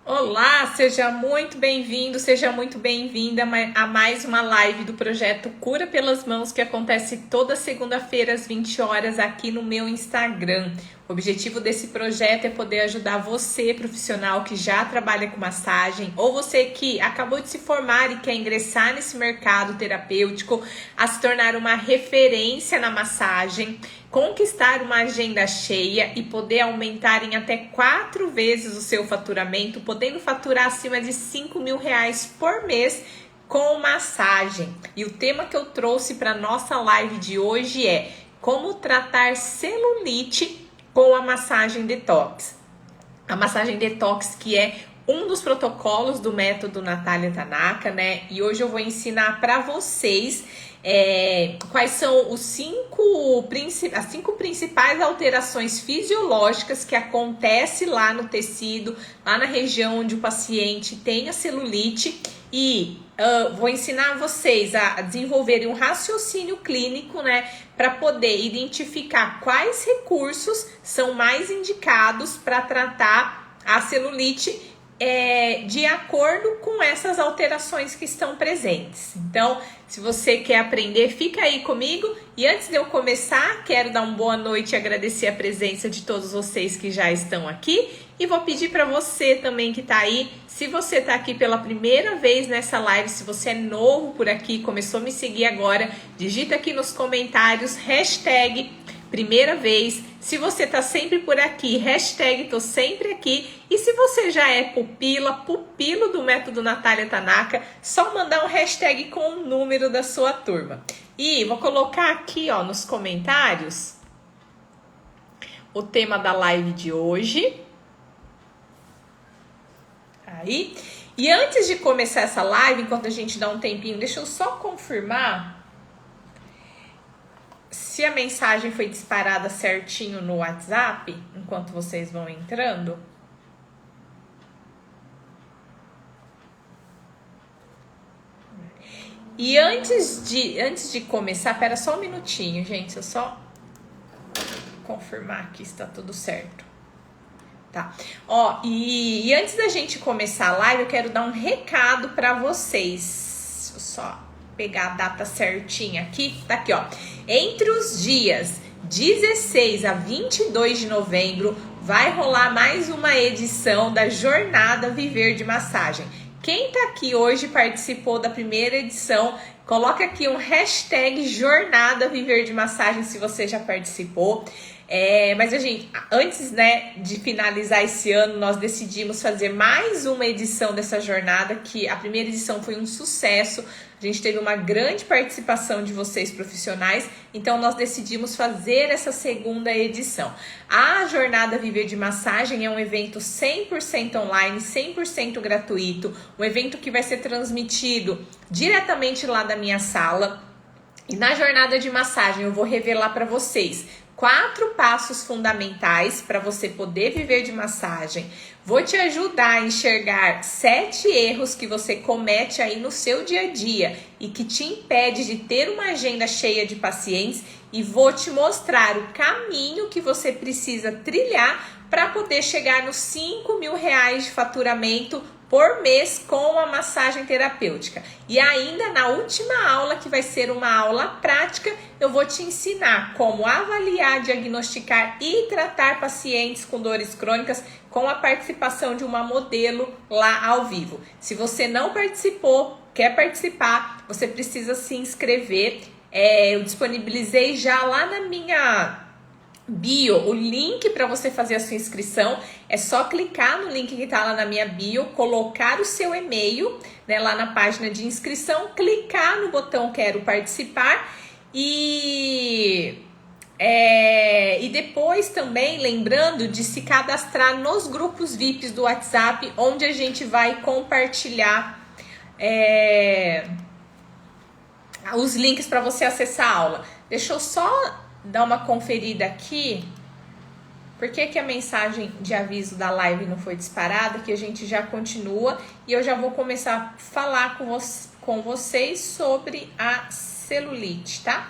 Olá, seja muito bem-vindo, seja muito bem-vinda a mais uma live do projeto Cura pelas Mãos, que acontece toda segunda-feira às 20 horas aqui no meu Instagram. O objetivo desse projeto é poder ajudar você, profissional que já trabalha com massagem, ou você que acabou de se formar e quer ingressar nesse mercado terapêutico, a se tornar uma referência na massagem, conquistar uma agenda cheia e poder aumentar em até 4 vezes o seu faturamento, podendo faturar acima de R$ 5.000 por mês com massagem. E o tema que eu trouxe para nossa live de hoje é como tratar celulite com a massagem detox. A massagem detox, que é um dos protocolos do método Natália Tanaka, né? E hoje eu vou ensinar para vocês quais são as 5 principais alterações fisiológicas que acontecem lá no tecido, lá na região onde o paciente tem a celulite. E vou ensinar vocês a desenvolverem um raciocínio clínico, né, para poder identificar quais recursos são mais indicados para tratar a celulite de acordo com essas alterações que estão presentes. Então, se você quer aprender, fica aí comigo. E antes de eu começar, quero dar uma boa noite e agradecer a presença de todos vocês que já estão aqui. E vou pedir para você também que está aí, se você está aqui pela primeira vez nessa live, se você é novo por aqui, começou a me seguir agora, digita aqui nos comentários, hashtag primeira vez. Se você tá sempre por aqui, hashtag tô sempre aqui. E se você já é pupilo do método Natália Tanaka, só mandar um hashtag com o número da sua turma. E vou colocar aqui, ó, nos comentários o tema da live de hoje. Aí. E antes de começar essa live, enquanto a gente dá um tempinho, deixa eu só confirmar se a mensagem foi disparada certinho no WhatsApp, enquanto vocês vão entrando. E antes de começar, pera só um minutinho, gente, eu só confirmar que está tudo certo. Tá. Ó, e antes da gente começar a live, eu quero dar um recado para vocês. Deixa eu só pegar a data certinha aqui. Tá aqui, ó. Entre os dias 16 a 22 de novembro, vai rolar mais uma edição da Jornada Viver de Massagem. Quem tá aqui hoje participou da primeira edição, coloca aqui um hashtag Jornada Viver de Massagem se você já participou. Mas a gente, antes, né, de finalizar esse ano, nós decidimos fazer mais uma edição dessa jornada, que a primeira edição foi um sucesso. A gente teve uma grande participação de vocês profissionais, então nós decidimos fazer essa segunda edição. A Jornada Viver de Massagem é um evento 100% online, 100% gratuito, um evento que vai ser transmitido diretamente lá da minha sala. E na jornada de massagem eu vou revelar para vocês 4 passos fundamentais para você poder viver de massagem. Vou te ajudar a enxergar 7 erros que você comete aí no seu dia a dia e que te impede de ter uma agenda cheia de pacientes, e vou te mostrar o caminho que você precisa trilhar para poder chegar nos R$ 5.000 de faturamento por mês com a massagem terapêutica. E ainda na última aula, que vai ser uma aula prática, eu vou te ensinar como avaliar, diagnosticar e tratar pacientes com dores crônicas com a participação de uma modelo lá ao vivo. Se você não participou, quer participar, você precisa se inscrever. Eu disponibilizei já lá na minha bio o link para você fazer a sua inscrição. É só clicar no link que tá lá na minha bio, colocar o seu e-mail, né, lá na página de inscrição, clicar no botão quero participar e depois também lembrando de se cadastrar nos grupos VIPs do WhatsApp, onde a gente vai compartilhar os links para você acessar a aula. Deixa eu só dar uma conferida aqui. Por que a mensagem de aviso da live não foi disparada? Que a gente já continua e eu já vou começar a falar com vocês sobre a celulite, tá?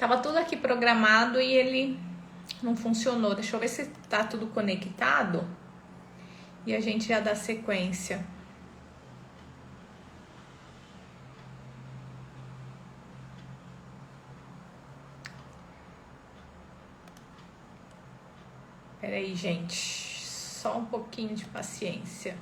Tava tudo aqui programado e ele não funcionou. Deixa eu ver se tá tudo conectado e a gente já dá sequência. Peraí, gente, só um pouquinho de paciência.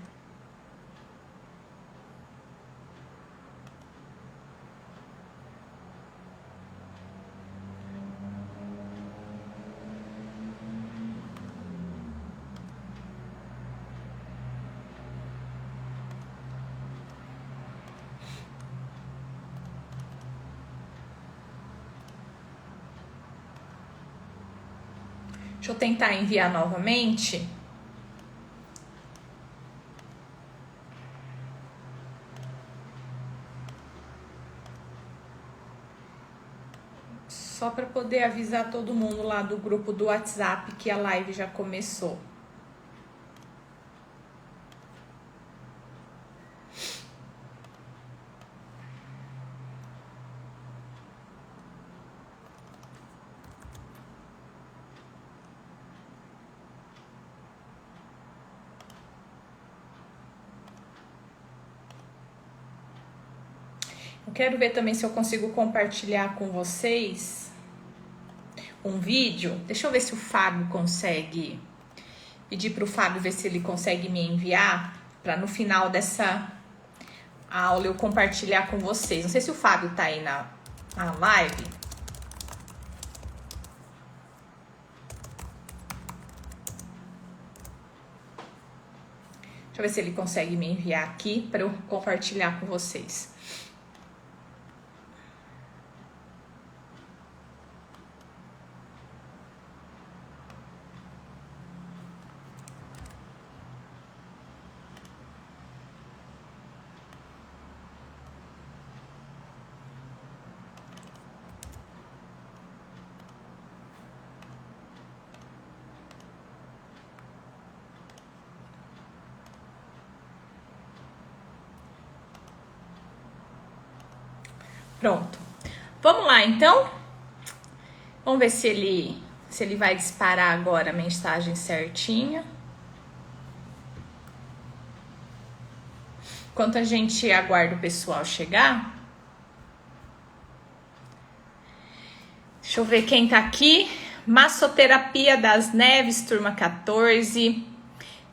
Deixa eu tentar enviar novamente. Só para poder avisar todo mundo lá do grupo do WhatsApp que a live já começou. Eu quero ver também se eu consigo compartilhar com vocês um vídeo. Deixa eu ver se o Fábio consegue. Pedir para o Fábio ver se ele consegue me enviar para no final dessa aula eu compartilhar com vocês. Não sei se o Fábio tá aí na live. Deixa eu ver se ele consegue me enviar aqui para eu compartilhar com vocês. Pronto. Vamos lá, então? Vamos ver se ele vai disparar agora a mensagem certinha. Enquanto a gente aguarda o pessoal chegar. Deixa eu ver quem tá aqui. Massoterapia das Neves, turma 14.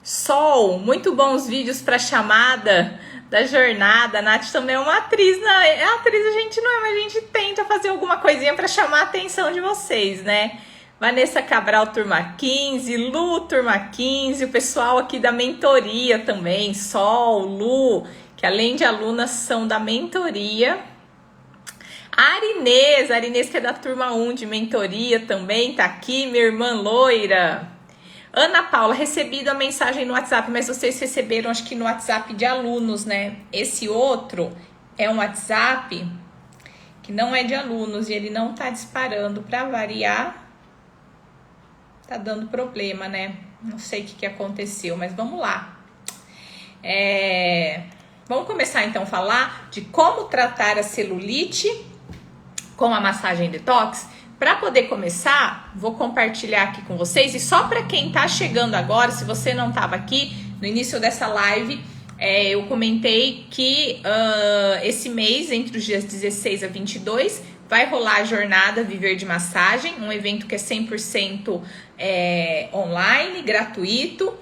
Sol, muito bons vídeos para chamada da jornada. A Nath também é uma atriz, não é atriz, a gente não é, mas a gente tenta fazer alguma coisinha para chamar a atenção de vocês, né? Vanessa Cabral, turma 15, Lu, turma 15, o pessoal aqui da mentoria também, Sol, Lu, que além de alunas são da mentoria. A Arinês que é da turma 1 de mentoria também, tá aqui, minha irmã loira. Ana Paula, recebido a mensagem no WhatsApp, mas vocês receberam acho que no WhatsApp de alunos, né? Esse outro é um WhatsApp que não é de alunos e ele não tá disparando. Para variar, tá dando problema, né? Não sei o que aconteceu, mas vamos lá. Vamos começar então a falar de como tratar a celulite com a massagem detox. Para poder começar, vou compartilhar aqui com vocês. E só para quem tá chegando agora, se você não estava aqui no início dessa live, eu comentei que esse mês, entre os dias 16 a 22, vai rolar a jornada Viver de Massagem, um evento que é 100% online, gratuito.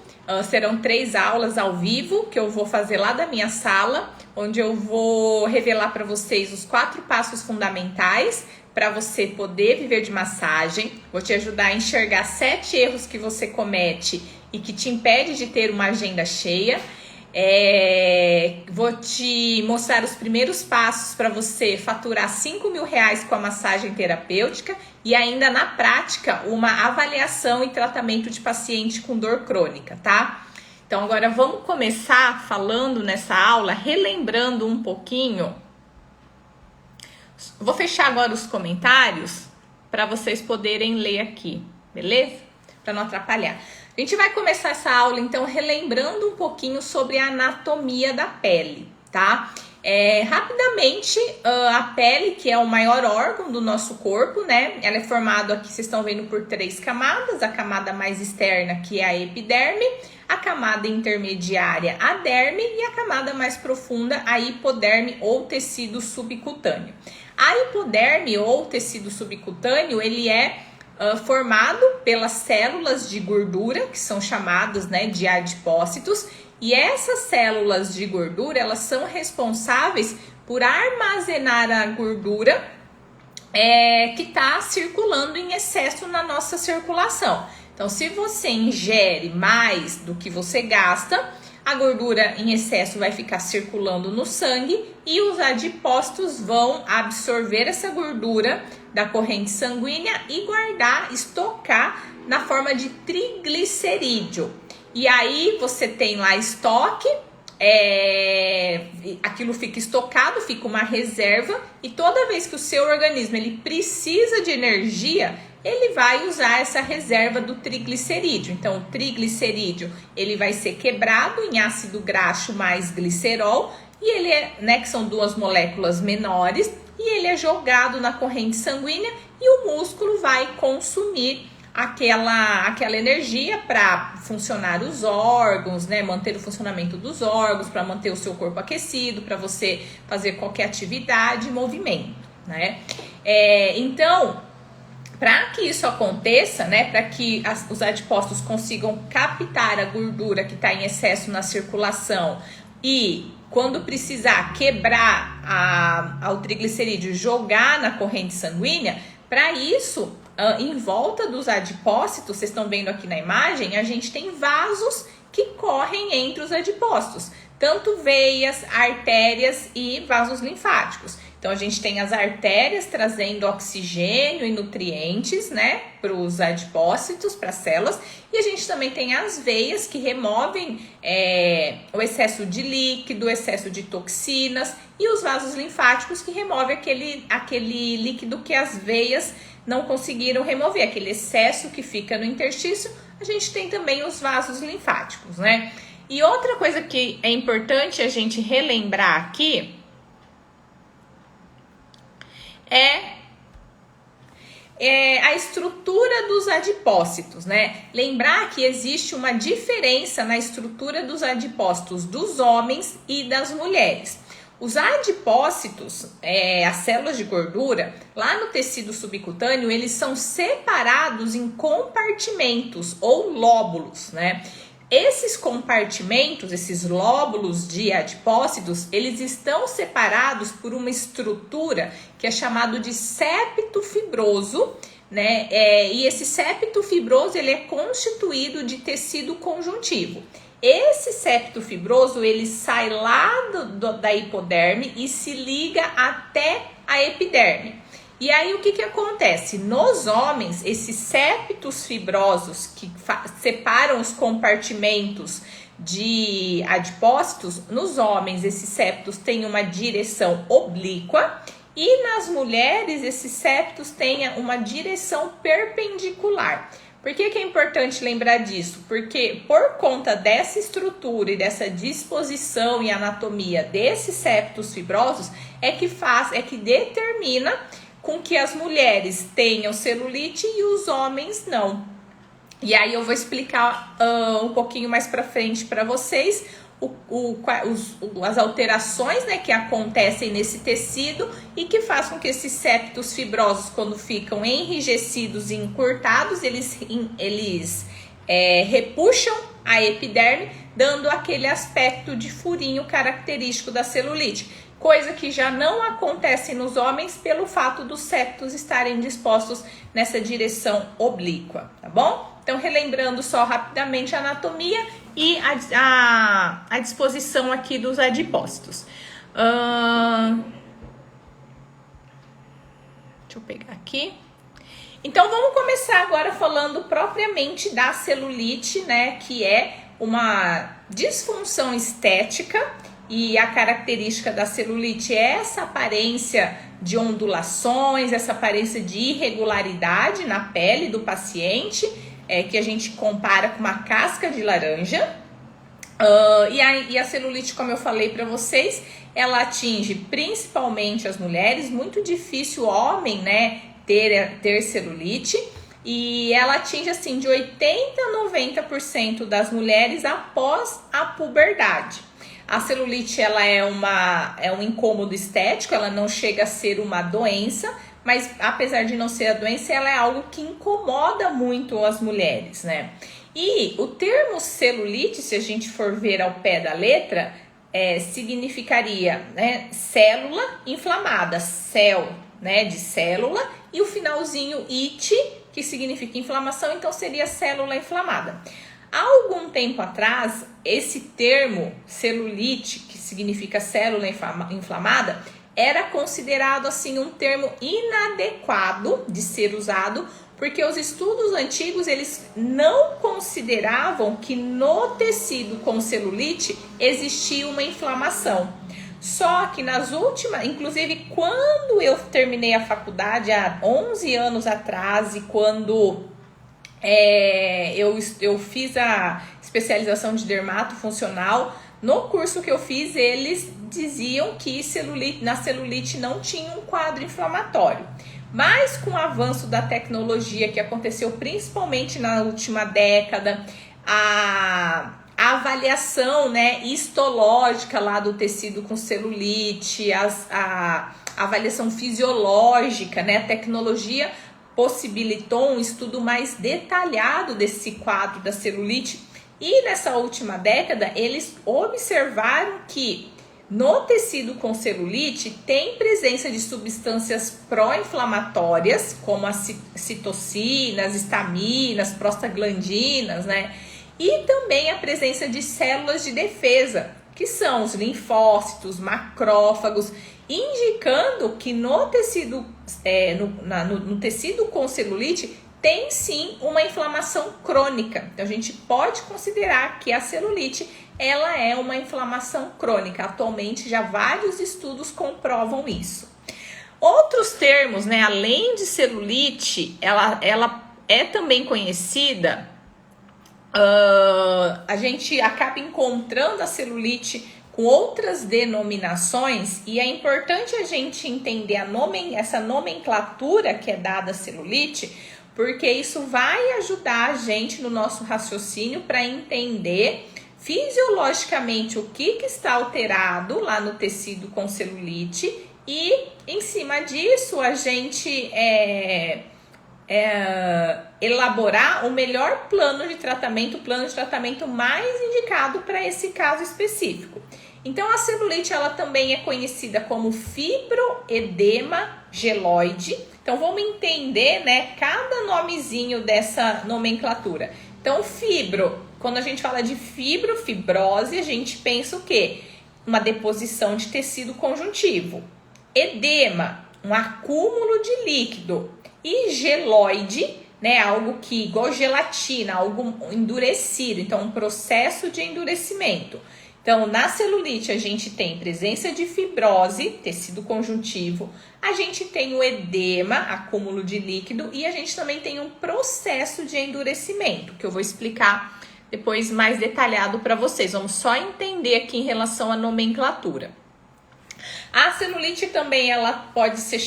Serão 3 aulas ao vivo que eu vou fazer lá da minha sala, onde eu vou revelar para vocês os 4 passos fundamentais para você poder viver de massagem. Vou te ajudar a enxergar 7 erros que você comete e que te impede de ter uma agenda cheia. Vou te mostrar os primeiros passos para você faturar R$5.000 com a massagem terapêutica e ainda na prática uma avaliação e tratamento de paciente com dor crônica, tá? Então agora vamos começar falando nessa aula, relembrando um pouquinho. Vou fechar agora os comentários para vocês poderem ler aqui, beleza? Para não atrapalhar. A gente vai começar essa aula, então, relembrando um pouquinho sobre a anatomia da pele, tá? Rapidamente, a pele, que é o maior órgão do nosso corpo, né? Ela é formada, aqui vocês estão vendo, por 3 camadas. A camada mais externa, que é a epiderme, a camada intermediária, a derme, e a camada mais profunda, a hipoderme ou tecido subcutâneo. A hipoderme ou tecido subcutâneo, ele é formado pelas células de gordura, que são chamadas, né, de adipócitos, e essas células de gordura, elas são responsáveis por armazenar a gordura que está circulando em excesso na nossa circulação. Então, se você ingere mais do que você gasta, a gordura em excesso vai ficar circulando no sangue e os adipócitos vão absorver essa gordura da corrente sanguínea e guardar, estocar na forma de triglicerídeo. E aí você tem lá estoque, aquilo fica estocado, fica uma reserva, e toda vez que o seu organismo ele precisa de energia, ele vai usar essa reserva do triglicerídeo. Então, o triglicerídeo ele vai ser quebrado em ácido graxo mais glicerol, e ele né, que são 2 moléculas menores, e ele é jogado na corrente sanguínea, e o músculo vai consumir aquela energia para funcionar os órgãos, né? Manter o funcionamento dos órgãos, para manter o seu corpo aquecido, para você fazer qualquer atividade e movimento, né? Então, para que isso aconteça, né? Para que os adipócitos consigam captar a gordura que está em excesso na circulação e, quando precisar, quebrar o triglicerídeo, jogar na corrente sanguínea, para isso, em volta dos adipócitos, vocês estão vendo aqui na imagem, a gente tem vasos que correm entre os adipócitos, tanto veias, artérias e vasos linfáticos. Então, a gente tem as artérias trazendo oxigênio e nutrientes, né, para os adipócitos, para as células, e a gente também tem as veias que removem o excesso de líquido, o excesso de toxinas, e os vasos linfáticos que removem aquele líquido que as veias não conseguiram remover, aquele excesso que fica no interstício. A gente tem também os vasos linfáticos, né? E outra coisa que é importante a gente relembrar aqui é a estrutura dos adipócitos, né? Lembrar que existe uma diferença na estrutura dos adipócitos dos homens e das mulheres. Os adipócitos, as células de gordura, lá no tecido subcutâneo, eles são separados em compartimentos ou lóbulos, né? Esses compartimentos, esses lóbulos de adipócitos, eles estão separados por uma estrutura que é chamado de septo fibroso, né? E esse septo fibroso, ele é constituído de tecido conjuntivo. Esse septo fibroso, ele sai lá da hipoderme e se liga até a epiderme. E aí, o que acontece? Nos homens, esses septos fibrosos que separam os compartimentos de adipócitos, nos homens, esses septos têm uma direção oblíqua, e nas mulheres, esses septos têm uma direção perpendicular. Por que é importante lembrar disso? Porque por conta dessa estrutura e dessa disposição e anatomia desses septos fibrosos é que determina com que as mulheres tenham celulite e os homens não. E aí eu vou explicar um pouquinho mais para frente para vocês as alterações, né, que acontecem nesse tecido e que faz com que esses septos fibrosos, quando ficam enrijecidos e encurtados, eles repuxam a epiderme, dando aquele aspecto de furinho característico da celulite, coisa que já não acontece nos homens pelo fato dos septos estarem dispostos nessa direção oblíqua, tá bom? Então, relembrando só rapidamente a anatomia e a disposição aqui dos adipócitos. Deixa eu pegar aqui. Então, vamos começar agora falando propriamente da celulite, né? Que é uma disfunção estética, e a característica da celulite é essa aparência de ondulações, essa aparência de irregularidade na pele do paciente, que a gente compara com uma casca de laranja. E a celulite, como eu falei para vocês, ela atinge principalmente as mulheres. Muito difícil o homem, né, ter celulite. E ela atinge assim de 80 a 90% das mulheres após a puberdade. A celulite, ela é um incômodo estético, ela não chega a ser uma doença, mas apesar de não ser a doença, ela é algo que incomoda muito as mulheres, né? E o termo celulite, se a gente for ver ao pé da letra, significaria, né, célula inflamada, cell, né, de célula, e o finalzinho it, que significa inflamação, então seria célula inflamada. Há algum tempo atrás, esse termo celulite, que significa célula inflamada, era considerado assim um termo inadequado de ser usado, porque os estudos antigos eles não consideravam que no tecido com celulite existia uma inflamação. Só que nas últimas, inclusive quando eu terminei a faculdade há 11 anos atrás e quando eu fiz a especialização de dermato funcional, no curso que eu fiz eles diziam que na celulite não tinha um quadro inflamatório. Mas com o avanço da tecnologia que aconteceu principalmente na última década, a avaliação, né, histológica lá do tecido com celulite, a avaliação fisiológica, né, a tecnologia possibilitou um estudo mais detalhado desse quadro da celulite. E nessa última década, eles observaram que no tecido com celulite tem presença de substâncias pró-inflamatórias, como as citocinas, estaminas, prostaglandinas, né? E também a presença de células de defesa, que são os linfócitos, macrófagos, indicando que no tecido, no tecido com celulite tem sim uma inflamação crônica. Então a gente pode considerar que a celulite ela é uma inflamação crônica. Atualmente já vários estudos comprovam isso. Outros termos, né, além de celulite, ela é também conhecida, a gente acaba encontrando a celulite com outras denominações e é importante a gente entender essa nomenclatura que é dada à celulite, porque isso vai ajudar a gente no nosso raciocínio para entender fisiologicamente o que está alterado lá no tecido com celulite e em cima disso a gente elaborar o melhor plano de tratamento, o plano de tratamento mais indicado para esse caso específico. Então a celulite ela também é conhecida como fibroedema geloide. Então vamos entender, né, cada nomezinho dessa nomenclatura. Então quando a gente fala de fibrose, a gente pensa o quê? Uma deposição de tecido conjuntivo. Edema, um acúmulo de líquido. E geloide, né, algo que igual gelatina, algo endurecido, então um processo de endurecimento. Então, na celulite a gente tem presença de fibrose, tecido conjuntivo, a gente tem o edema, acúmulo de líquido, e a gente também tem um processo de endurecimento, que eu vou explicar depois mais detalhado para vocês. Vamos só entender aqui em relação à nomenclatura. A celulite também ela pode ser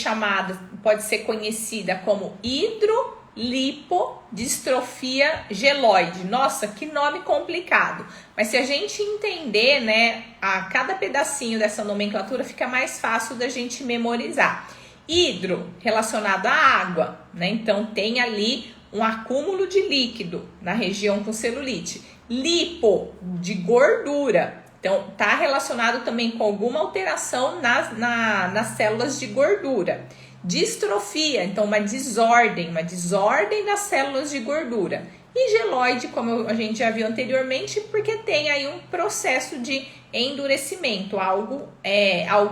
conhecida como hidrolipodistrofia geloide. Nossa, que nome complicado. Mas se a gente entender, né, a cada pedacinho dessa nomenclatura fica mais fácil da gente memorizar. Hidro, relacionado à água, né? Então tem ali um acúmulo de líquido na região com celulite. Lipo, de gordura. Então, está relacionado também com alguma alteração nas células de gordura. Distrofia, então uma desordem das células de gordura. E geloide, como a gente já viu anteriormente, porque tem aí um processo de endurecimento, algo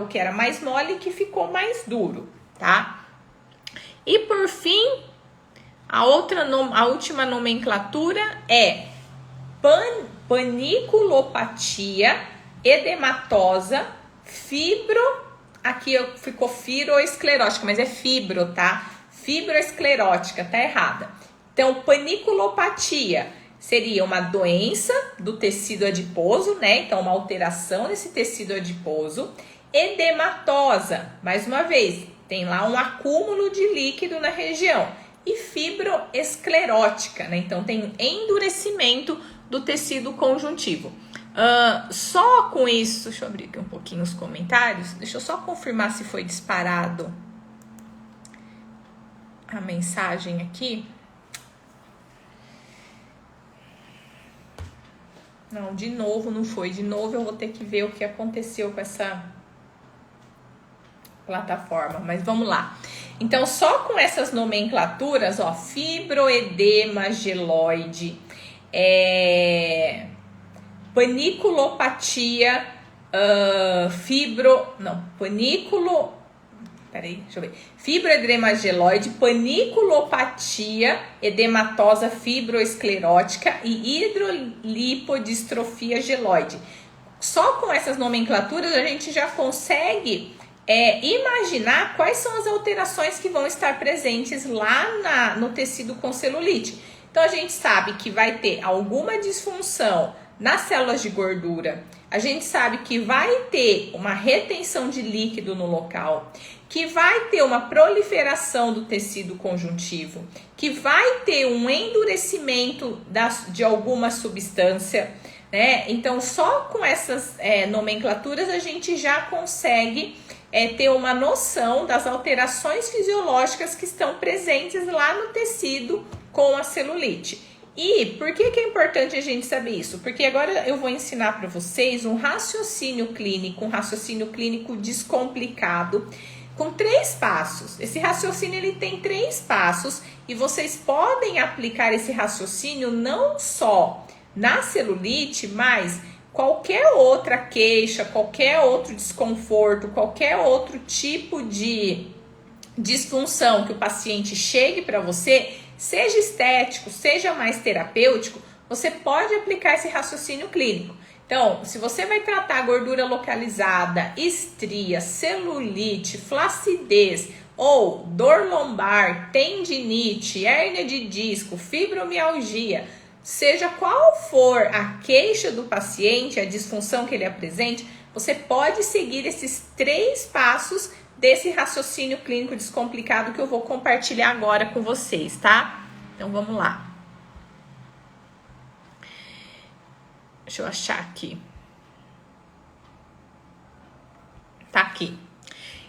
que era mais mole que ficou mais duro, tá? E por fim, a última nomenclatura é paniculopatia edematosa aqui ficou fibroesclerótica, mas é fibro, tá? Fibroesclerótica, tá errada. Então, paniculopatia seria uma doença do tecido adiposo, né? Então, uma alteração nesse tecido adiposo. Edematosa, mais uma vez, tem lá um acúmulo de líquido na região. E fibroesclerótica, né? Então, tem um endurecimento do tecido conjuntivo. Só com isso, deixa eu abrir aqui um pouquinho os comentários. Deixa eu só confirmar se foi disparado a mensagem aqui. Não, de novo não foi. De novo eu vou ter que ver o que aconteceu com essa plataforma. Mas vamos lá. Então, só com essas nomenclaturas, ó, fibroedema geloide, paniculopatia, fibroedema geloide, paniculopatia edematosa fibroesclerótica e hidrolipodistrofia geloide. Só com essas nomenclaturas a gente já consegue imaginar quais são as alterações que vão estar presentes lá no tecido com celulite. Então, a gente sabe que vai ter alguma disfunção nas células de gordura, a gente sabe que vai ter uma retenção de líquido no local, que vai ter uma proliferação do tecido conjuntivo, que vai ter um endurecimento de alguma substância, né? Então, só com essas nomenclaturas a gente já consegue ter uma noção das alterações fisiológicas que estão presentes lá no tecido com a celulite. E por que é importante a gente saber isso? Porque agora eu vou ensinar para vocês um raciocínio clínico descomplicado, com 3 passos. Esse raciocínio ele tem 3 passos e vocês podem aplicar esse raciocínio não só na celulite, mas qualquer outra queixa, qualquer outro desconforto, qualquer outro tipo de disfunção que o paciente chegue para você, seja estético, seja mais terapêutico, você pode aplicar esse raciocínio clínico. Então, se você vai tratar gordura localizada, estria, celulite, flacidez ou dor lombar, tendinite, hérnia de disco, fibromialgia, seja qual for a queixa do paciente, a disfunção que ele apresente, você pode seguir esses 3 passos desse raciocínio clínico descomplicado que eu vou compartilhar agora com vocês, tá? Então, vamos lá. Deixa eu achar aqui. Tá aqui.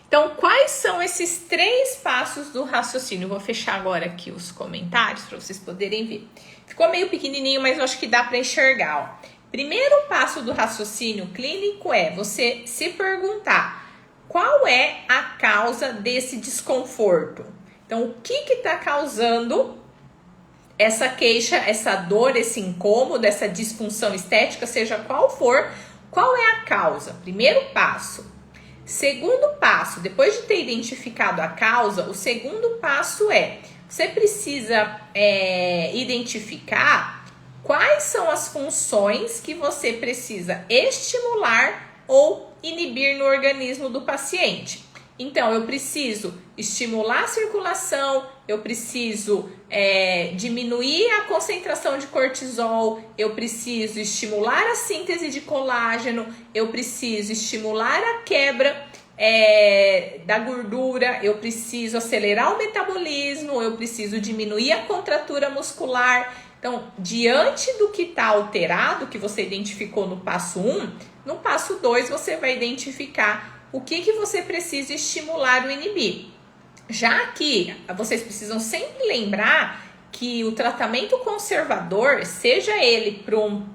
Então, quais são esses 3 passos do raciocínio? Eu vou fechar agora aqui os comentários para vocês poderem ver. Ficou meio pequenininho, mas eu acho que dá para enxergar, ó. Primeiro passo do raciocínio clínico é você se perguntar qual é a causa desse desconforto. Então, o que está causando essa queixa, essa dor, esse incômodo, essa disfunção estética, seja qual for, qual é a causa? Primeiro passo. Segundo passo, depois de ter identificado a causa, o segundo passo é, você precisa identificar quais são as funções que você precisa estimular ou inibir no organismo do paciente. Então, eu preciso estimular a circulação, eu preciso diminuir a concentração de cortisol, eu preciso estimular a síntese de colágeno, eu preciso estimular a quebra da gordura, eu preciso acelerar o metabolismo, eu preciso diminuir a contratura muscular. Então, diante do que está alterado, que você identificou no passo 1, no passo 2 você vai identificar o que você precisa estimular ou inibir. Já que vocês precisam sempre lembrar que o tratamento conservador, seja ele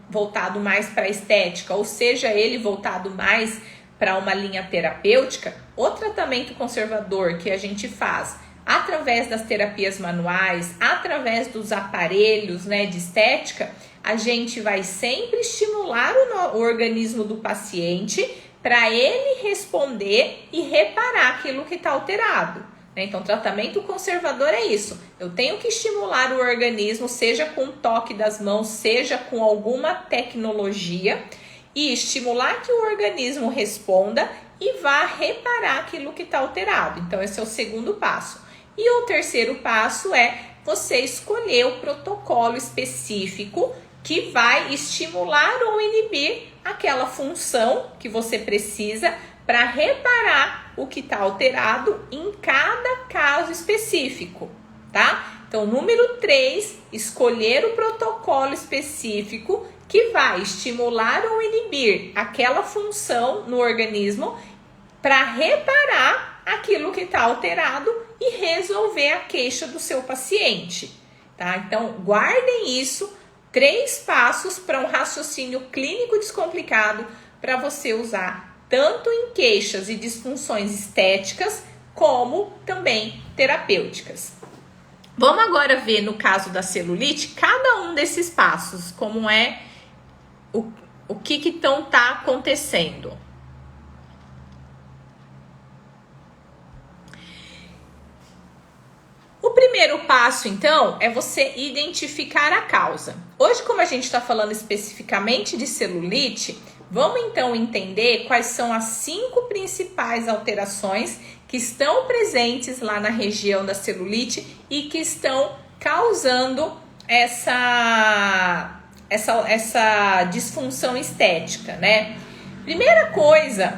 voltado mais para a estética ou seja ele voltado mais para uma linha terapêutica, o tratamento conservador que a gente faz através das terapias manuais, através dos aparelhos, né, de estética, a gente vai sempre estimular o organismo do paciente para ele responder e reparar aquilo que está alterado. Então, tratamento conservador é isso. Eu tenho que estimular o organismo, seja com o toque das mãos, seja com alguma tecnologia, e estimular que o organismo responda e vá reparar aquilo que está alterado. Então, esse é o segundo passo. E o terceiro passo é você escolher o protocolo específico que vai estimular ou inibir aquela função que você precisa para reparar o que está alterado em cada caso específico, tá? Então, número 3, escolher o protocolo específico que vai estimular ou inibir aquela função no organismo para reparar aquilo que está alterado e resolver a queixa do seu paciente, tá? Então, guardem isso, 3 passos para um raciocínio clínico descomplicado para você usar tanto em queixas e disfunções estéticas, como também terapêuticas. Vamos agora ver no caso da celulite, cada um desses passos, como é, o que então tá acontecendo. O primeiro passo, então, é você identificar a causa. Hoje, como a gente está falando especificamente de celulite, vamos então entender quais são as 5 principais alterações que estão presentes lá na região da celulite e que estão causando essa disfunção estética, né? Primeira coisa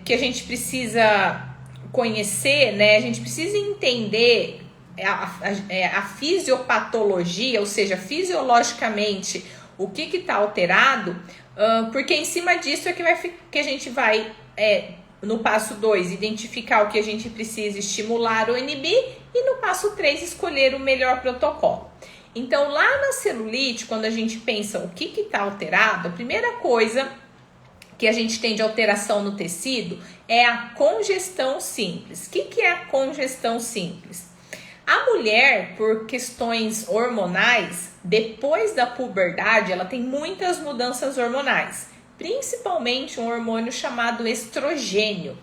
que a gente precisa conhecer, né? A gente precisa entender a fisiopatologia, ou seja, fisiologicamente o que está alterado, porque em cima disso é que a gente vai, no passo 2, identificar o que a gente precisa estimular ou inibir, e no passo 3, escolher o melhor protocolo. Então, lá na celulite, quando a gente pensa o que está alterado, a primeira coisa que a gente tem de alteração no tecido é a congestão simples. O que é a congestão simples? A mulher, por questões hormonais, depois da puberdade, ela tem muitas mudanças hormonais, principalmente um hormônio chamado estrogênio.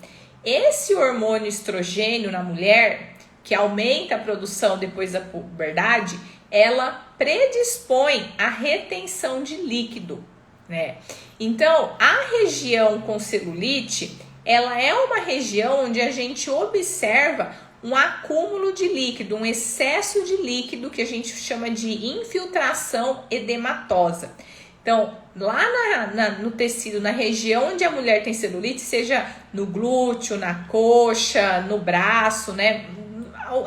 Esse hormônio estrogênio na mulher, que aumenta a produção depois da puberdade, ela predispõe à retenção de líquido, né? Então, a região com celulite, ela é uma região onde a gente observa um acúmulo de líquido, um excesso de líquido que a gente chama de infiltração edematosa. Então, lá no tecido, na região onde a mulher tem celulite, seja no glúteo, na coxa, no braço, né?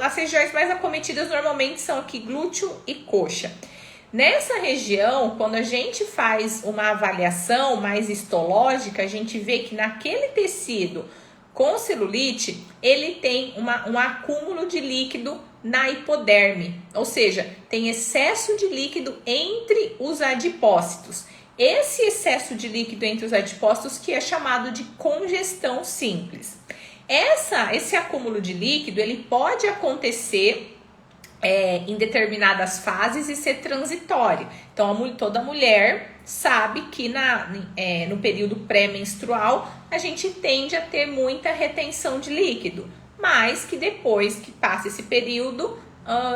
As regiões mais acometidas normalmente são aqui glúteo e coxa. Nessa região, quando a gente faz uma avaliação mais histológica, a gente vê que naquele tecido com celulite, ele tem um acúmulo de líquido na hipoderme, ou seja, tem excesso de líquido entre os adipócitos. Esse excesso de líquido entre os adipócitos que é chamado de congestão simples. Esse acúmulo de líquido, ele pode acontecer em determinadas fases e ser transitório. Então, toda mulher sabe que no período pré-menstrual a gente tende a ter muita retenção de líquido, mas que depois que passa esse período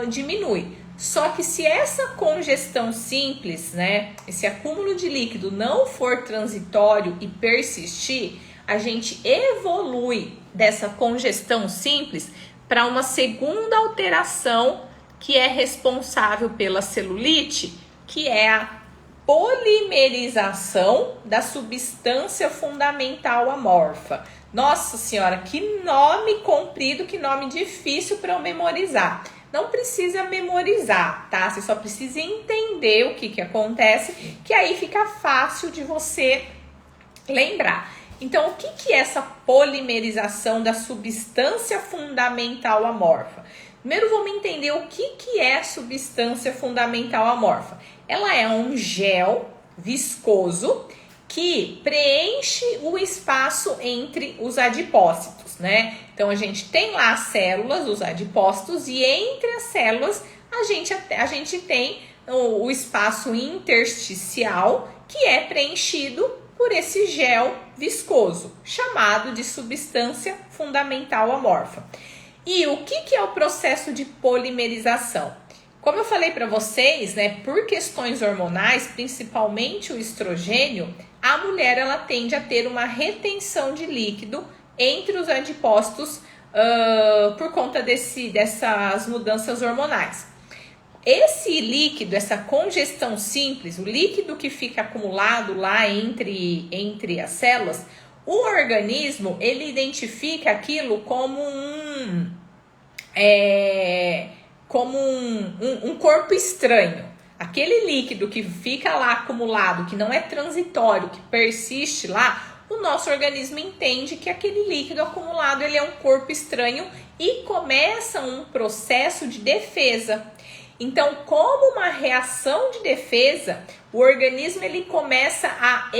diminui. Só que se essa congestão simples, né, esse acúmulo de líquido não for transitório e persistir, a gente evolui dessa congestão simples para uma segunda alteração que é responsável pela celulite, que é a polimerização da substância fundamental amorfa. Nossa senhora, que nome comprido, que nome difícil para eu memorizar. Não precisa memorizar, tá? Você só precisa entender o que acontece, que aí fica fácil de você lembrar. Então, o que é essa polimerização da substância fundamental amorfa? Primeiro, vamos entender o que é substância fundamental amorfa. Ela é um gel viscoso que preenche o espaço entre os adipócitos, né? Então, a gente tem lá as células, os adipócitos, e entre as células a gente tem o espaço intersticial, que é preenchido por esse gel viscoso, chamado de substância fundamental amorfa. E o que é o processo de polimerização? Como eu falei para vocês, né, por questões hormonais, principalmente o estrogênio, a mulher ela tende a ter uma retenção de líquido entre os adipócitos por conta dessas mudanças hormonais. Esse líquido, essa congestão simples, o líquido que fica acumulado lá entre as células, o organismo, ele identifica aquilo como um corpo estranho. Aquele líquido que fica lá acumulado, que não é transitório, que persiste lá, o nosso organismo entende que aquele líquido acumulado ele é um corpo estranho e começa um processo de defesa. Então, como uma reação de defesa, o organismo ele começa a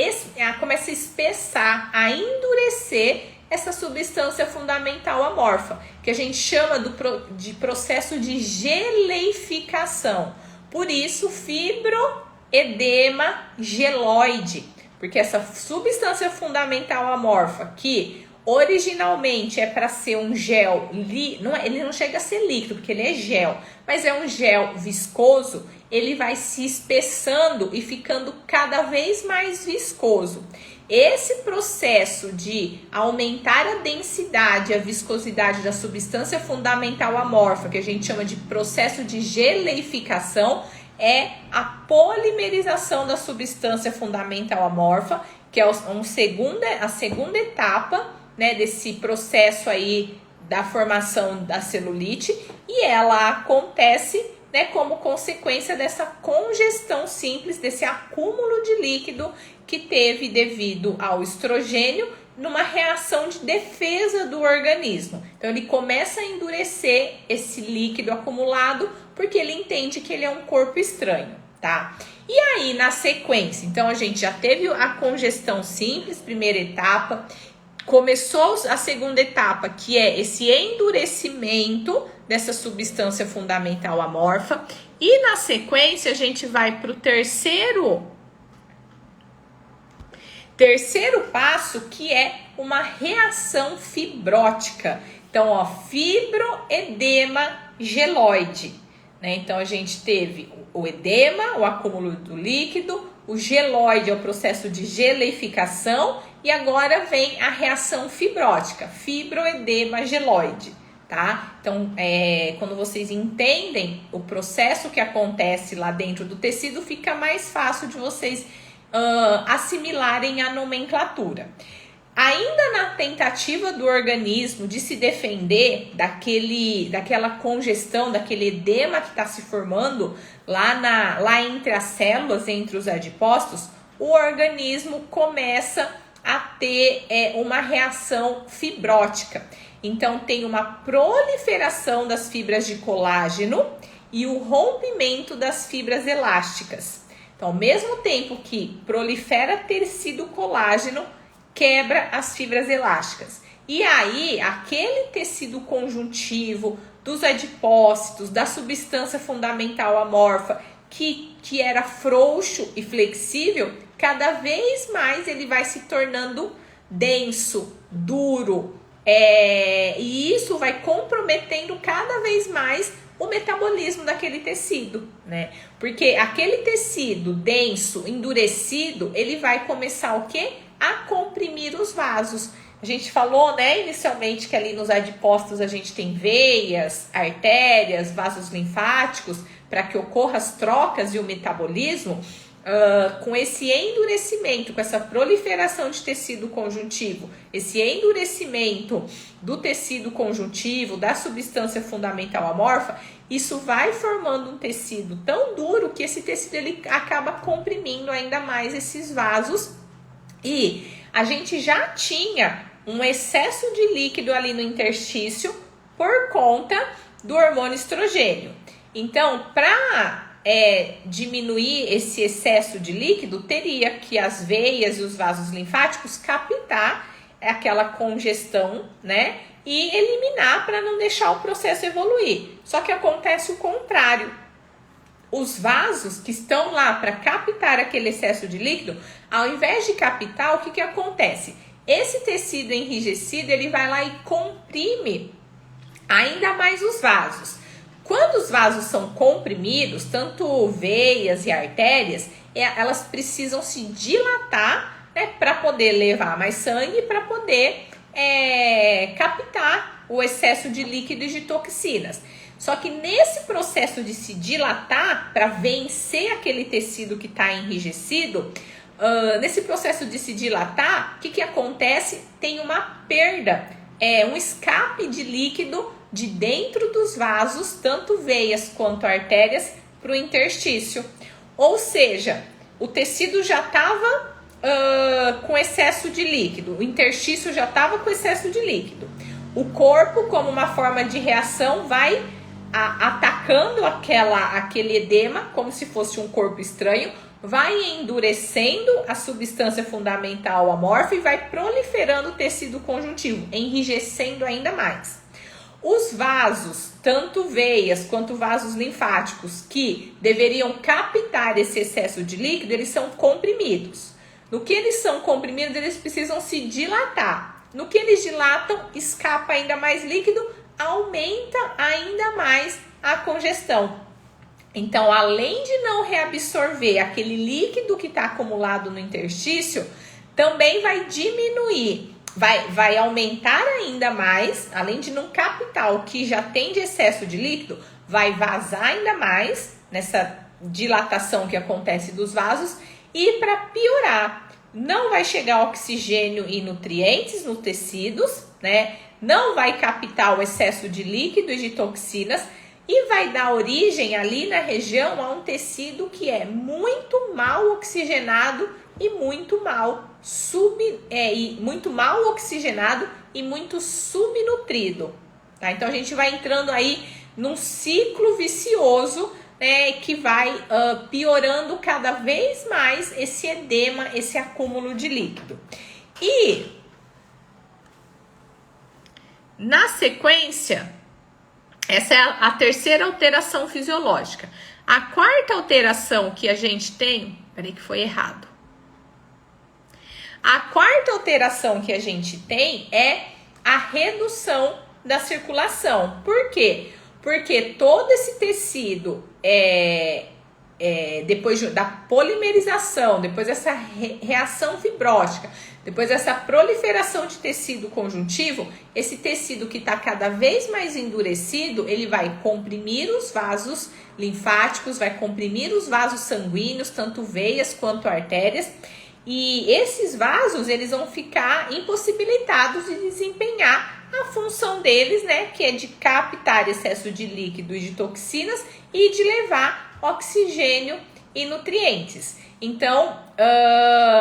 espessar, a endurecer essa substância fundamental amorfa, que a gente chama de processo de geleificação. Por isso, fibroedema geloide, porque essa substância fundamental amorfa, que originalmente é para ser um gel, ele não chega a ser líquido, porque ele é gel, mas é um gel viscoso, ele vai se espessando e ficando cada vez mais viscoso. Esse processo de aumentar a densidade, a viscosidade da substância fundamental amorfa, que a gente chama de processo de geleificação, é a polimerização da substância fundamental amorfa, que é a segunda etapa, né, desse processo aí da formação da celulite, e ela acontece, né, como consequência dessa congestão simples, desse acúmulo de líquido que teve devido ao estrogênio numa reação de defesa do organismo. Então ele começa a endurecer esse líquido acumulado porque ele entende que ele é um corpo estranho, tá? E aí na sequência, então a gente já teve a congestão simples, primeira etapa, começou a segunda etapa, que é esse endurecimento dessa substância fundamental amorfa, e na sequência a gente vai para o terceiro passo, que é uma reação fibrótica. Então, ó, fibroedema geloide, né? Então, a gente teve o edema, o acúmulo do líquido, o geloide é o processo de geleificação, e agora vem a reação fibrótica, fibroedema geloide, tá? Então, quando vocês entendem o processo que acontece lá dentro do tecido, fica mais fácil de vocês assimilarem a nomenclatura. Ainda na tentativa do organismo de se defender daquela congestão, daquele edema que está se formando lá entre as células, entre os adipócitos, o organismo começa a ter uma reação fibrótica. Então, tem uma proliferação das fibras de colágeno e o rompimento das fibras elásticas. Então, ao mesmo tempo que prolifera tecido colágeno, quebra as fibras elásticas. E aí, aquele tecido conjuntivo dos adipócitos, da substância fundamental amorfa, que era frouxo e flexível, cada vez mais ele vai se tornando denso, duro, e isso vai comprometendo cada vez mais o metabolismo daquele tecido, né? Porque aquele tecido denso, endurecido, ele vai começar o quê? A comprimir os vasos. A gente falou, né, inicialmente que ali nos adipócitos a gente tem veias, artérias, vasos linfáticos, para que ocorra as trocas e o metabolismo. Com esse endurecimento, com essa proliferação de tecido conjuntivo, esse endurecimento do tecido conjuntivo, da substância fundamental amorfa, isso vai formando um tecido tão duro que esse tecido ele acaba comprimindo ainda mais esses vasos, e a gente já tinha um excesso de líquido ali no interstício por conta do hormônio estrogênio. Então, para diminuir esse excesso de líquido, teria que as veias e os vasos linfáticos captar aquela congestão, né? E eliminar para não deixar o processo evoluir. Só que acontece o contrário. Os vasos que estão lá para captar aquele excesso de líquido, ao invés de captar, o que acontece? Esse tecido enrijecido, ele vai lá e comprime ainda mais os vasos. Quando os vasos são comprimidos, tanto veias e artérias, elas precisam se dilatar, né, para poder levar mais sangue, para poder captar o excesso de líquido e de toxinas. Só que nesse processo de se dilatar, para vencer aquele tecido que está enrijecido, nesse processo de se dilatar, o que acontece? Tem uma perda, um escape de líquido de dentro dos vasos, tanto veias quanto artérias, para o interstício. Ou seja, o tecido já estava com excesso de líquido, o interstício já estava com excesso de líquido. O corpo, como uma forma de reação, vai atacando aquele edema, como se fosse um corpo estranho, vai endurecendo a substância fundamental amorfa e vai proliferando o tecido conjuntivo, enrijecendo ainda mais. Os vasos, tanto veias quanto vasos linfáticos, que deveriam captar esse excesso de líquido, eles são comprimidos. No que eles são comprimidos, eles precisam se dilatar. No que eles dilatam, escapa ainda mais líquido, aumenta ainda mais a congestão. Então, além de não reabsorver aquele líquido que está acumulado no interstício, também vai diminuir, vai aumentar ainda mais, além de não captar o que já tem de excesso de líquido, vai vazar ainda mais nessa dilatação que acontece dos vasos. E para piorar, não vai chegar oxigênio e nutrientes nos tecidos, né? Não vai captar o excesso de líquido e de toxinas e vai dar origem ali na região a um tecido que é muito mal oxigenado e muito mal oxigenado e muito subnutrido, tá? Então a gente vai entrando aí num ciclo vicioso, né, que vai piorando cada vez mais esse edema, esse acúmulo de líquido. E na sequência, essa é a terceira alteração fisiológica. A quarta alteração que a gente tem, peraí que foi errado. A quarta alteração que a gente tem é a redução da circulação. Por quê? Porque todo esse tecido, depois da polimerização, depois dessa reação fibrótica, depois dessa proliferação de tecido conjuntivo, esse tecido que está cada vez mais endurecido, ele vai comprimir os vasos linfáticos, vai comprimir os vasos sanguíneos, tanto veias quanto artérias, e esses vasos, eles vão ficar impossibilitados de desempenhar a função deles, né, que é de captar excesso de líquido e de toxinas e de levar oxigênio e nutrientes. Então,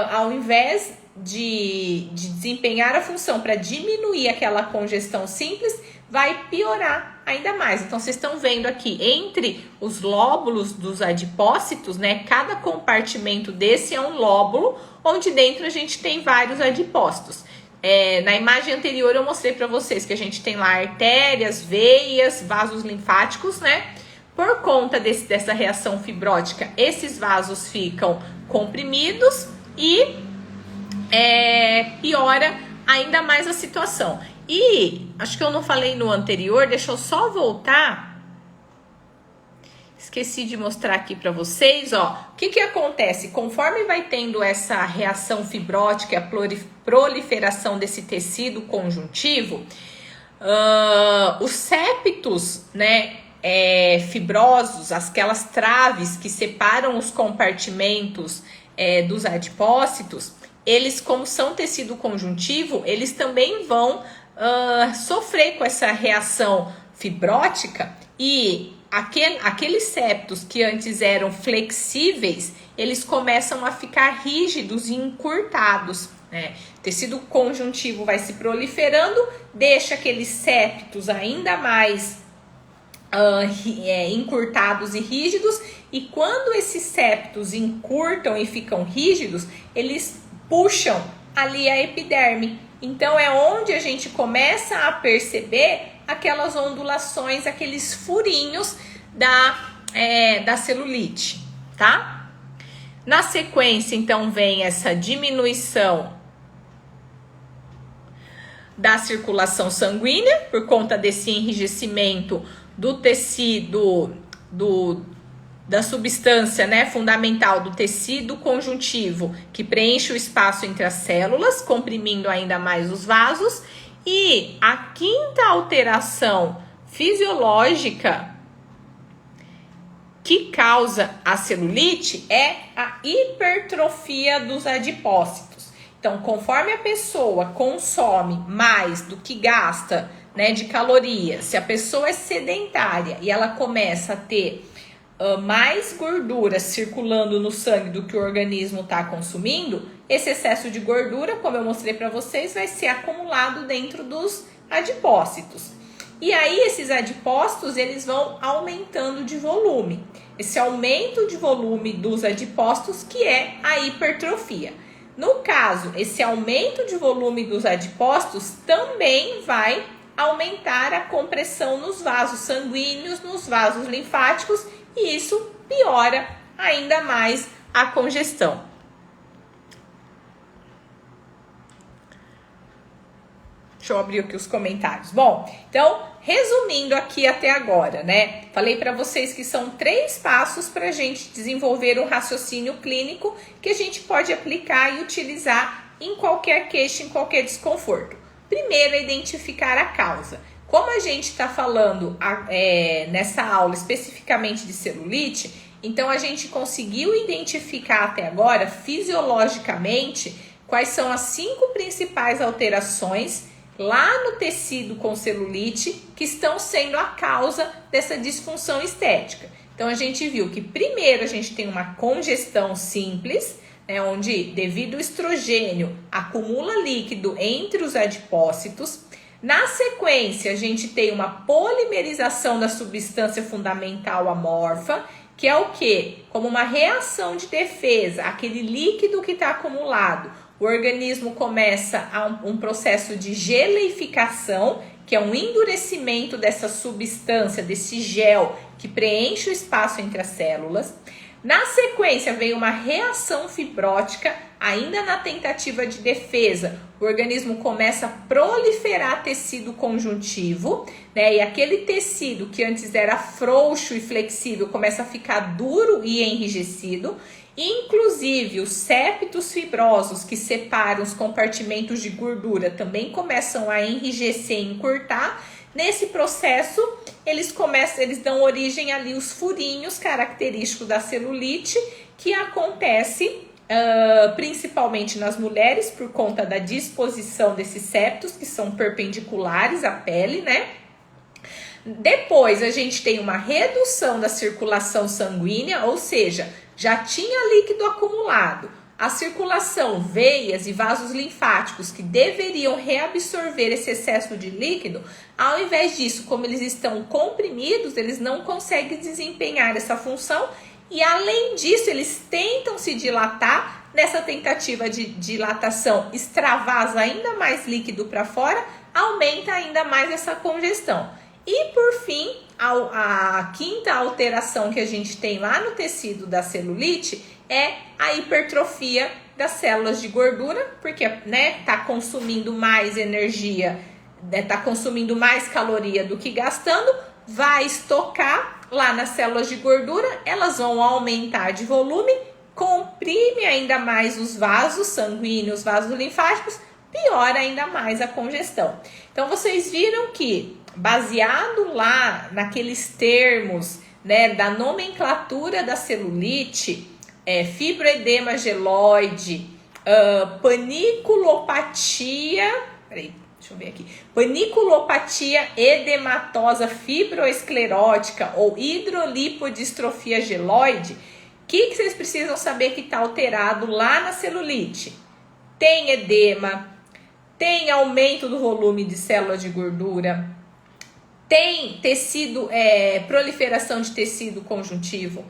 ao invés de desempenhar a função para diminuir aquela congestão simples, vai piorar ainda mais. Então, vocês estão vendo aqui, entre os lóbulos dos adipócitos, né, cada compartimento desse é um lóbulo, onde dentro a gente tem vários adipócitos. Na imagem anterior eu mostrei para vocês que a gente tem lá artérias, veias, vasos linfáticos, né? Por conta dessa reação fibrótica, esses vasos ficam comprimidos e piora ainda mais a situação. E acho que eu não falei no anterior, deixa eu só voltar. Esqueci de mostrar aqui para vocês, ó. O que acontece? Conforme vai tendo essa reação fibrótica, a proliferação desse tecido conjuntivo, os septos, né, fibrosos, aquelas traves que separam os compartimentos dos adipócitos, eles, como são tecido conjuntivo, eles também vão sofrer com essa reação fibrótica e aqueles septos que antes eram flexíveis, eles começam a ficar rígidos e encurtados, né? O tecido conjuntivo vai se proliferando, deixa aqueles septos ainda mais encurtados e rígidos, e quando esses septos encurtam e ficam rígidos, eles puxam ali a epiderme. Então é onde a gente começa a perceber aquelas ondulações, aqueles furinhos da celulite, tá? Na sequência, então, vem essa diminuição da circulação sanguínea por conta desse enrijecimento do tecido, da substância, né, fundamental do tecido conjuntivo que preenche o espaço entre as células, comprimindo ainda mais os vasos. E a quinta alteração fisiológica que causa a celulite é a hipertrofia dos adipócitos. Então, conforme a pessoa consome mais do que gasta, né, de calorias, se a pessoa é sedentária e ela começa a ter mais gordura circulando no sangue do que o organismo está consumindo, esse excesso de gordura, como eu mostrei para vocês, vai ser acumulado dentro dos adipócitos. E aí esses adipócitos, eles vão aumentando de volume. Esse aumento de volume dos adipócitos que é a hipertrofia. No caso, esse aumento de volume dos adipócitos também vai aumentar a compressão nos vasos sanguíneos, nos vasos linfáticos, e isso piora ainda mais a congestão. Deixa eu abrir aqui os comentários. Bom, então, resumindo aqui até agora, né? Falei para vocês que são 3 passos para a gente desenvolver um raciocínio clínico que a gente pode aplicar e utilizar em qualquer queixa, em qualquer desconforto. Primeiro é identificar a causa. Como a gente está falando nessa aula especificamente de celulite, então a gente conseguiu identificar até agora, fisiologicamente, quais são as 5 principais alterações lá no tecido com celulite que estão sendo a causa dessa disfunção estética. Então a gente viu que primeiro a gente tem uma congestão simples, né, onde devido ao estrogênio acumula líquido entre os adipócitos. Na sequência a gente tem uma polimerização da substância fundamental amorfa, que é o que? Como uma reação de defesa, aquele líquido que está acumulado, o organismo começa um processo de geleificação, que é um endurecimento dessa substância, desse gel que preenche o espaço entre as células. Na sequência veio uma reação fibrótica, ainda na tentativa de defesa, o organismo começa a proliferar tecido conjuntivo, né? E aquele tecido que antes era frouxo e flexível começa a ficar duro e enrijecido. Inclusive, os septos fibrosos que separam os compartimentos de gordura também começam a enrijecer e encurtar. Nesse processo, eles dão origem ali os furinhos característicos da celulite, que acontece principalmente nas mulheres por conta da disposição desses septos, que são perpendiculares à pele, né? Depois, a gente tem uma redução da circulação sanguínea, ou seja, já tinha líquido acumulado. A circulação, veias e vasos linfáticos que deveriam reabsorver esse excesso de líquido, ao invés disso, como eles estão comprimidos, eles não conseguem desempenhar essa função e, além disso, eles tentam se dilatar. Nessa tentativa de dilatação, extravasa ainda mais líquido para fora, aumenta ainda mais essa congestão. E, por fim, a quinta alteração que a gente tem lá no tecido da celulite é a hipertrofia das células de gordura, porque, né, tá consumindo mais energia, né, tá consumindo mais caloria do que gastando, vai estocar lá nas células de gordura, elas vão aumentar de volume, comprime ainda mais os vasos sanguíneos, vasos linfáticos, piora ainda mais a congestão. Então, vocês viram que, baseado lá naqueles termos, né, da nomenclatura da celulite, fibroedema geloide, paniculopatia, paniculopatia edematosa fibroesclerótica ou hidrolipodistrofia geloide, o que vocês precisam saber que está alterado lá na celulite? Tem edema, tem aumento do volume de células de gordura, tem tecido, proliferação de tecido conjuntivo,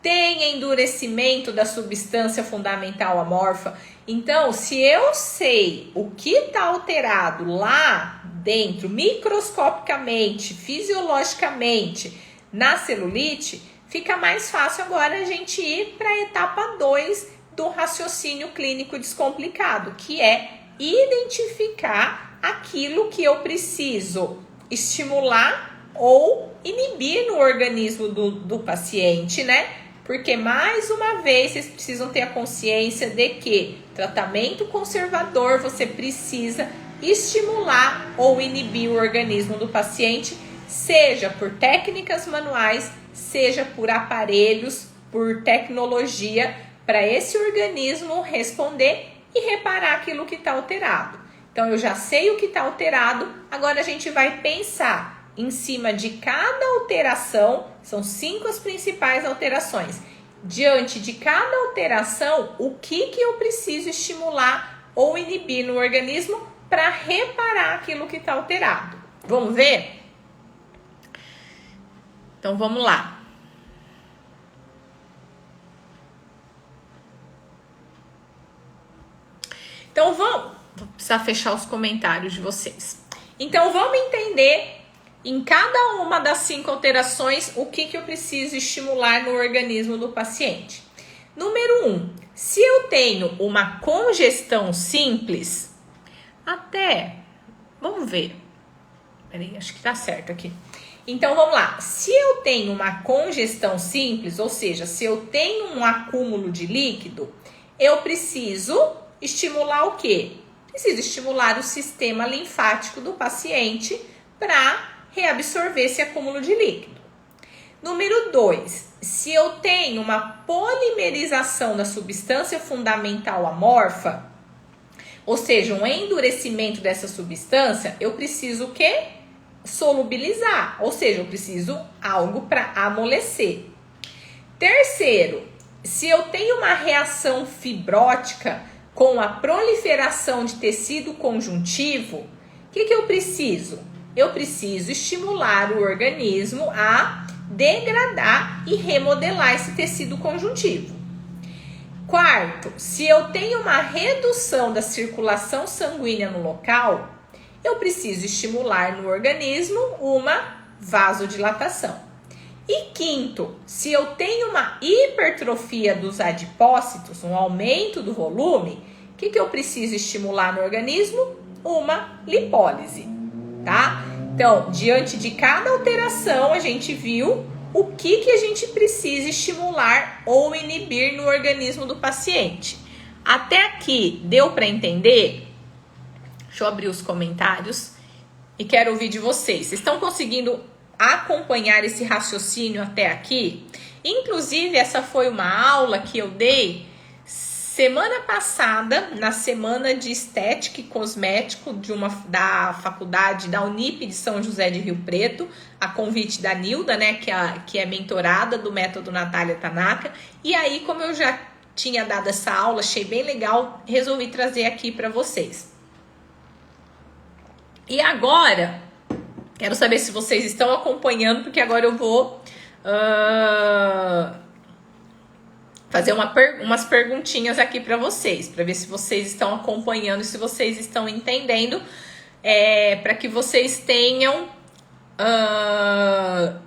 tem endurecimento da substância fundamental amorfa. Então, se eu sei o que está alterado lá dentro, microscopicamente, fisiologicamente, na celulite, fica mais fácil agora a gente ir para a etapa 2 do raciocínio clínico descomplicado, que é identificar aquilo que eu preciso estimular ou inibir no organismo do paciente, né? Porque, mais uma vez, vocês precisam ter a consciência de que tratamento conservador, você precisa estimular ou inibir o organismo do paciente, seja por técnicas manuais, seja por aparelhos, por tecnologia, para esse organismo responder e reparar aquilo que está alterado. Então, eu já sei o que está alterado, agora a gente vai pensar em cima de cada alteração, são 5 as principais alterações. Diante de cada alteração, o que eu preciso estimular ou inibir no organismo para reparar aquilo que está alterado. Vamos ver? Então, vamos lá. Então, vou precisar fechar os comentários de vocês. Então, vamos entender em cada uma das 5 alterações o que eu preciso estimular no organismo do paciente. Número 1, se eu tenho uma congestão simples, vamos ver. Peraí, acho que tá certo aqui. Então, vamos lá. Se eu tenho uma congestão simples, ou seja, se eu tenho um acúmulo de líquido, eu preciso estimular o quê? Preciso estimular o sistema linfático do paciente para reabsorver esse acúmulo de líquido. Número 2, se eu tenho uma polimerização da substância fundamental amorfa, ou seja, um endurecimento dessa substância, eu preciso o quê? Solubilizar, ou seja, eu preciso algo para amolecer. Terceiro, se eu tenho uma reação fibrótica com a proliferação de tecido conjuntivo, o que eu preciso? Eu preciso estimular o organismo a degradar e remodelar esse tecido conjuntivo. Quarto, se eu tenho uma redução da circulação sanguínea no local, eu preciso estimular no organismo uma vasodilatação. E quinto, se eu tenho uma hipertrofia dos adipócitos, um aumento do volume, o que eu preciso estimular no organismo? Uma lipólise, tá? Então, diante de cada alteração, a gente viu o que a gente precisa estimular ou inibir no organismo do paciente. Até aqui, deu para entender? Deixa eu abrir os comentários e quero ouvir de vocês. Vocês estão conseguindo acompanhar esse raciocínio até aqui? Inclusive, essa foi uma aula que eu dei semana passada, na semana de Estética e Cosmético da faculdade da Unip de São José de Rio Preto, a convite da Nilda, né, que é mentorada do método Natália Tanaka. E aí, como eu já tinha dado essa aula, achei bem legal, resolvi trazer aqui para vocês. E agora, quero saber se vocês estão acompanhando, porque agora eu vou fazer umas perguntinhas aqui para vocês, para ver se vocês estão acompanhando, se vocês estão entendendo, para que vocês tenham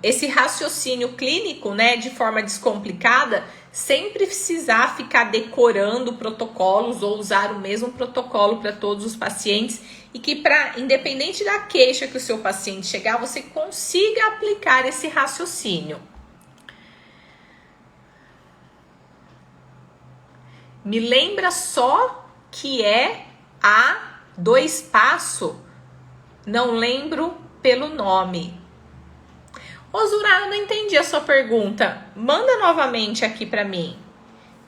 esse raciocínio clínico, né, de forma descomplicada, sem precisar ficar decorando protocolos ou usar o mesmo protocolo para todos os pacientes, e que, independente da queixa que o seu paciente chegar, você consiga aplicar esse raciocínio. Me lembra só que é a 2 passo, não lembro pelo nome. Ô Zura, eu não entendi a sua pergunta. Manda novamente aqui para mim.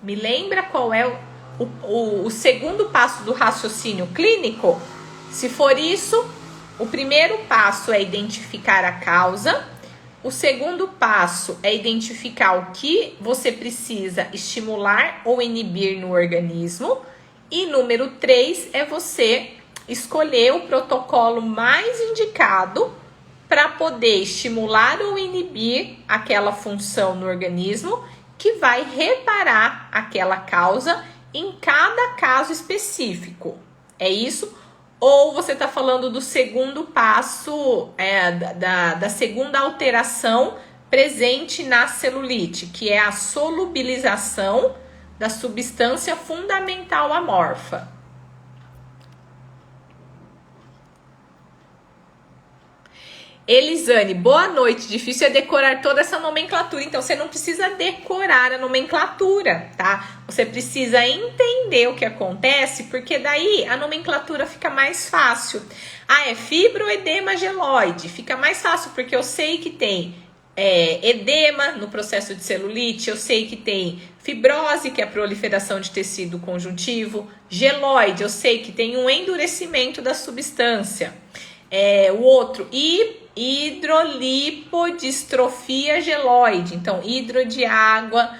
Me lembra qual é o segundo passo do raciocínio clínico? Se for isso, o primeiro passo é identificar a causa. O segundo passo é identificar o que você precisa estimular ou inibir no organismo. E número 3 é você escolher o protocolo mais indicado para poder estimular ou inibir aquela função no organismo que vai reparar aquela causa em cada caso específico. É isso? Ou você está falando do segundo passo, da segunda alteração presente na celulite, que é a solubilização da substância fundamental amorfa. Elisane, boa noite. Difícil é decorar toda essa nomenclatura. Então, você não precisa decorar a nomenclatura, tá? Você precisa entender o que acontece, porque daí a nomenclatura fica mais fácil. Ah, é fibroedema geloide. Fica mais fácil, porque eu sei que tem edema no processo de celulite, eu sei que tem fibrose, que é a proliferação de tecido conjuntivo, geloide, eu sei que tem um endurecimento da substância. O outro, hidrolipodistrofia geloide, então hidro de água,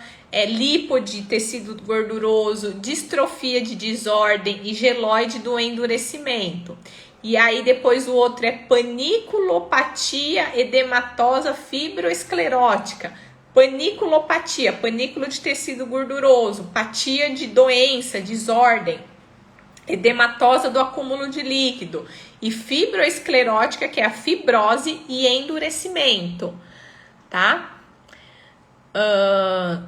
lipo de tecido gorduroso, distrofia de desordem e geloide do endurecimento. E aí depois o outro é paniculopatia edematosa fibroesclerótica. Paniculopatia, panículo de tecido gorduroso, patia de doença, desordem, edematosa do acúmulo de líquido. E fibroesclerótica, que é a fibrose e endurecimento, tá?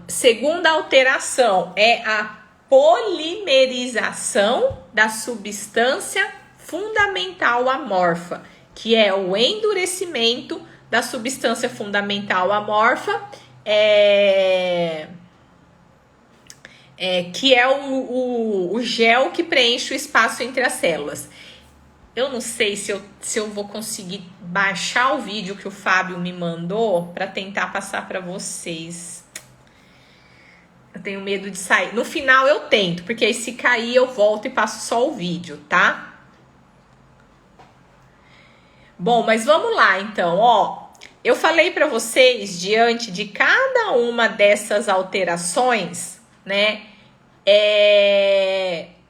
Segunda alteração é a polimerização da substância fundamental amorfa, que é o endurecimento da substância fundamental amorfa, que é o gel que preenche o espaço entre as células. Eu não sei se eu vou conseguir baixar o vídeo que o Fábio me mandou para tentar passar para vocês. Eu tenho medo de sair. No final eu tento, porque aí se cair eu volto e passo só o vídeo, tá? Bom, mas vamos lá então, ó. Eu falei para vocês, diante de cada uma dessas alterações, né?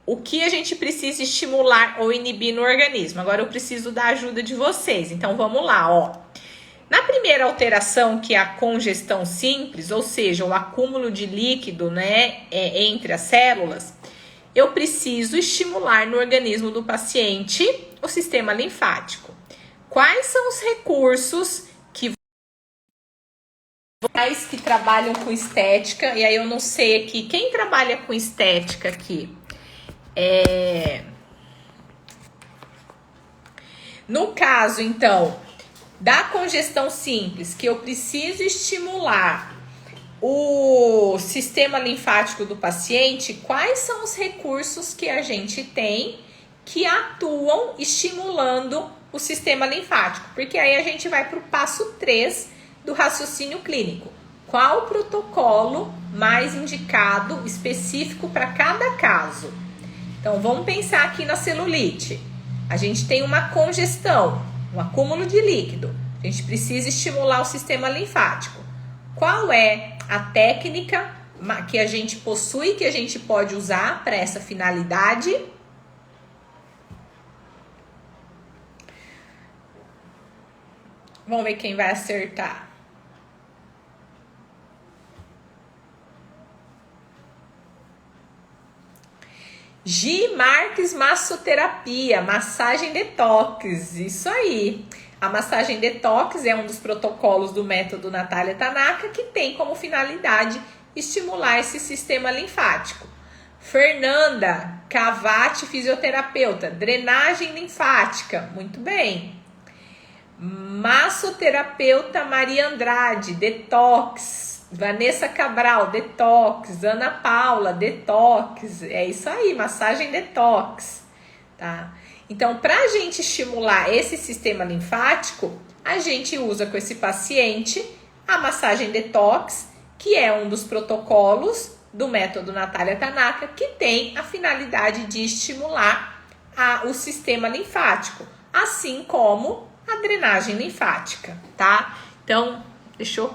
O que a gente precisa estimular ou inibir no organismo. Agora eu preciso da ajuda de vocês. Então vamos lá, ó. Na primeira alteração, que é a congestão simples, ou seja, o acúmulo de líquido, né, entre as células, eu preciso estimular no organismo do paciente o sistema linfático. Quais são os recursos que trabalham com estética? E aí eu não sei aqui, quem trabalha com estética aqui? No caso, então, da congestão simples, que eu preciso estimular o sistema linfático do paciente, quais são os recursos que a gente tem que atuam estimulando o sistema linfático? Porque aí a gente vai para o passo 3 do raciocínio clínico. Qual o protocolo mais indicado, específico para cada caso? Então, vamos pensar aqui na celulite. A gente tem uma congestão, um acúmulo de líquido. A gente precisa estimular o sistema linfático. Qual é a técnica que a gente possui, que a gente pode usar para essa finalidade? Vamos ver quem vai acertar. Gi Marques, massoterapia, massagem detox, isso aí. A massagem detox é um dos protocolos do método Natália Tanaka, que tem como finalidade estimular esse sistema linfático. Fernanda Cavati, fisioterapeuta, drenagem linfática, muito bem. Massoterapeuta Maria Andrade, detox. Vanessa Cabral, detox. Ana Paula, detox. É isso aí, massagem detox, tá? Então, para a gente estimular esse sistema linfático, a gente usa com esse paciente a massagem detox, que é um dos protocolos do método Natália Tanaka, que tem a finalidade de estimular o sistema linfático, assim como a drenagem linfática, tá? Então, deixa eu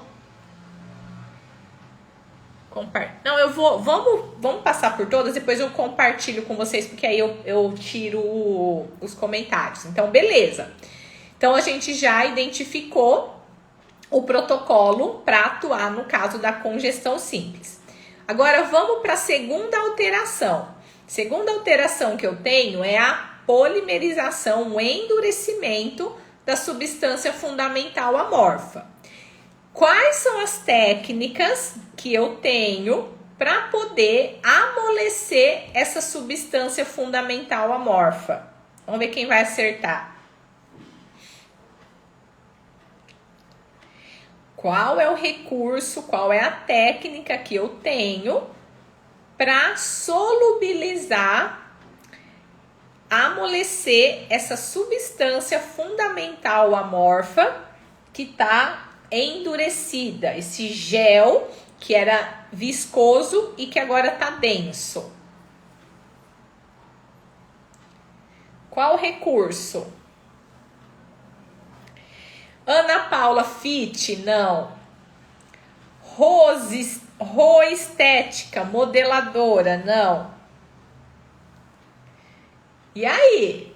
compartilhar. Não, eu vou. Vamos passar por todas, depois eu compartilho com vocês, porque aí eu tiro os comentários. Então, beleza. Então, a gente já identificou o protocolo para atuar no caso da congestão simples. Agora, vamos para a segunda alteração. Segunda alteração que eu tenho é a polimerização, o endurecimento da substância fundamental amorfa. Quais são as técnicas que eu tenho para poder amolecer essa substância fundamental amorfa? Vamos ver quem vai acertar. Qual é o recurso, qual é a técnica que eu tenho para solubilizar, amolecer essa substância fundamental amorfa que está endurecida, esse gel que era viscoso e que agora está denso. Qual o recurso? Ana Paula Fit, não. Rô Estética, modeladora, não. E aí?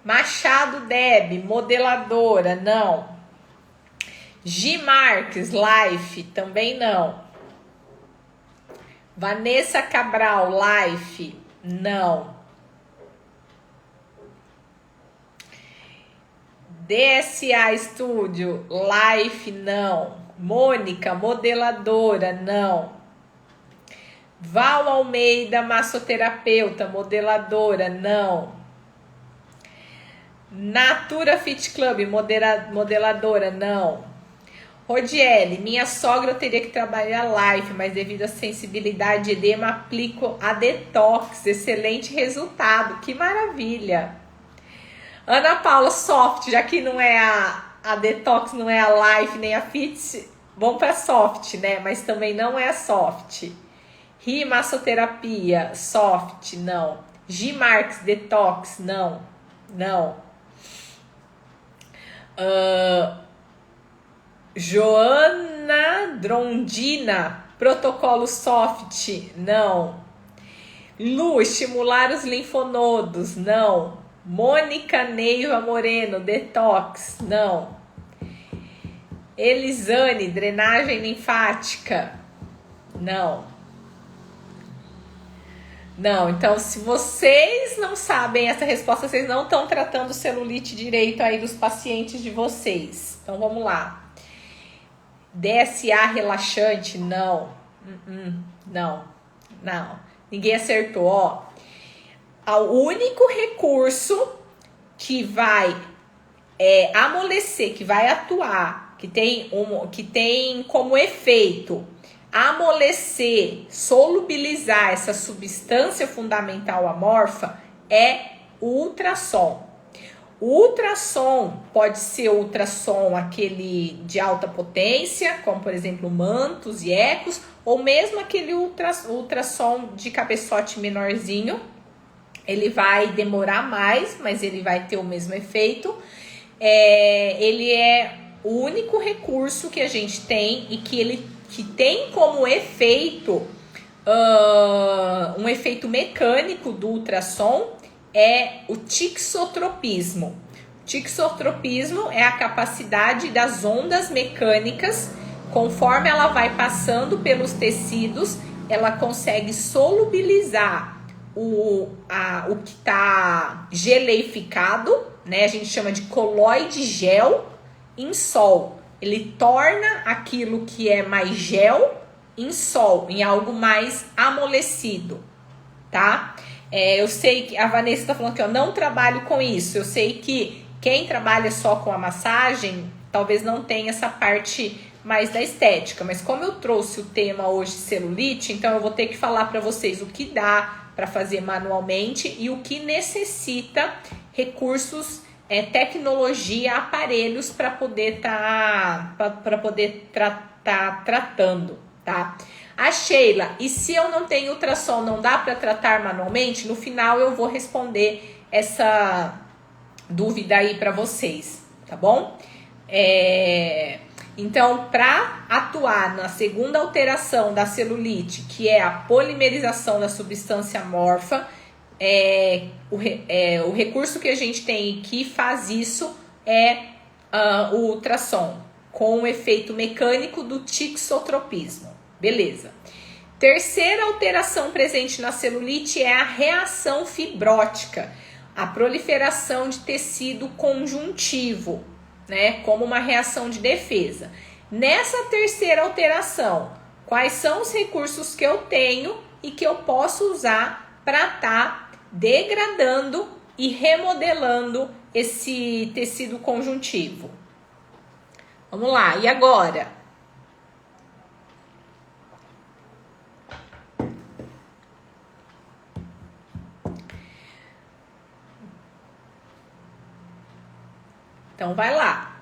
Machado Deb, modeladora, não. G Marques, Life, também não. Vanessa Cabral, Life, não. DSA Studio, Life, não. Mônica, modeladora, não. Val Almeida, massoterapeuta, modeladora, não. Natura Fit Club, modeladora, não. Rodiele, minha sogra eu teria que trabalhar Life, mas devido à sensibilidade de edema, aplico a Detox. Excelente resultado, que maravilha. Ana Paula, soft, já que não é a Detox, não é a Life, nem a Fit, vamos para soft, né? Mas também não é a soft. Ri Massoterapia, soft, não. G Marques, Detox, não. Não. Joana Drondina, protocolo soft, não. Lu, estimular os linfonodos, não. Mônica Neiva Moreno, detox, não. Elisane, drenagem linfática, não. Não, então se vocês não sabem essa resposta, vocês não estão tratando celulite direito aí dos pacientes de vocês. Então vamos lá. DSA relaxante, não. Não. Ninguém acertou, ó. O único recurso que vai amolecer, que vai atuar, que tem como efeito amolecer, solubilizar essa substância fundamental amorfa é o ultrassom. O ultrassom pode ser ultrassom aquele de alta potência, como por exemplo mantos e ecos, ou mesmo aquele ultrassom de cabeçote menorzinho. Ele vai demorar mais, mas ele vai ter o mesmo efeito. Ele é o único recurso que a gente tem e que tem como efeito um efeito mecânico do ultrassom é o tixotropismo. O tixotropismo é a capacidade das ondas mecânicas, conforme ela vai passando pelos tecidos, ela consegue solubilizar o que está geleificado, né? A gente chama de coloide gel em sol. Ele torna aquilo que é mais gel em sol, em algo mais amolecido, tá? Eu sei que a Vanessa está falando que eu não trabalho com isso. Eu sei que quem trabalha só com a massagem talvez não tenha essa parte mais da estética, mas como eu trouxe o tema hoje celulite, então eu vou ter que falar para vocês o que dá para fazer manualmente e o que necessita recursos, tecnologia, aparelhos para poder tratando, tá? A Sheila, e se eu não tenho ultrassom, não dá para tratar manualmente? No final eu vou responder essa dúvida aí para vocês, tá bom? Então, para atuar na segunda alteração da celulite, que é a polimerização da substância amorfa, o recurso que a gente tem que faz isso é o ultrassom, com o efeito mecânico do tixotropismo. Beleza. Terceira alteração presente na celulite é a reação fibrótica, a proliferação de tecido conjuntivo, né, como uma reação de defesa. Nessa terceira alteração, quais são os recursos que eu tenho e que eu posso usar para estar degradando e remodelando esse tecido conjuntivo? Vamos lá, e agora? Então vai lá.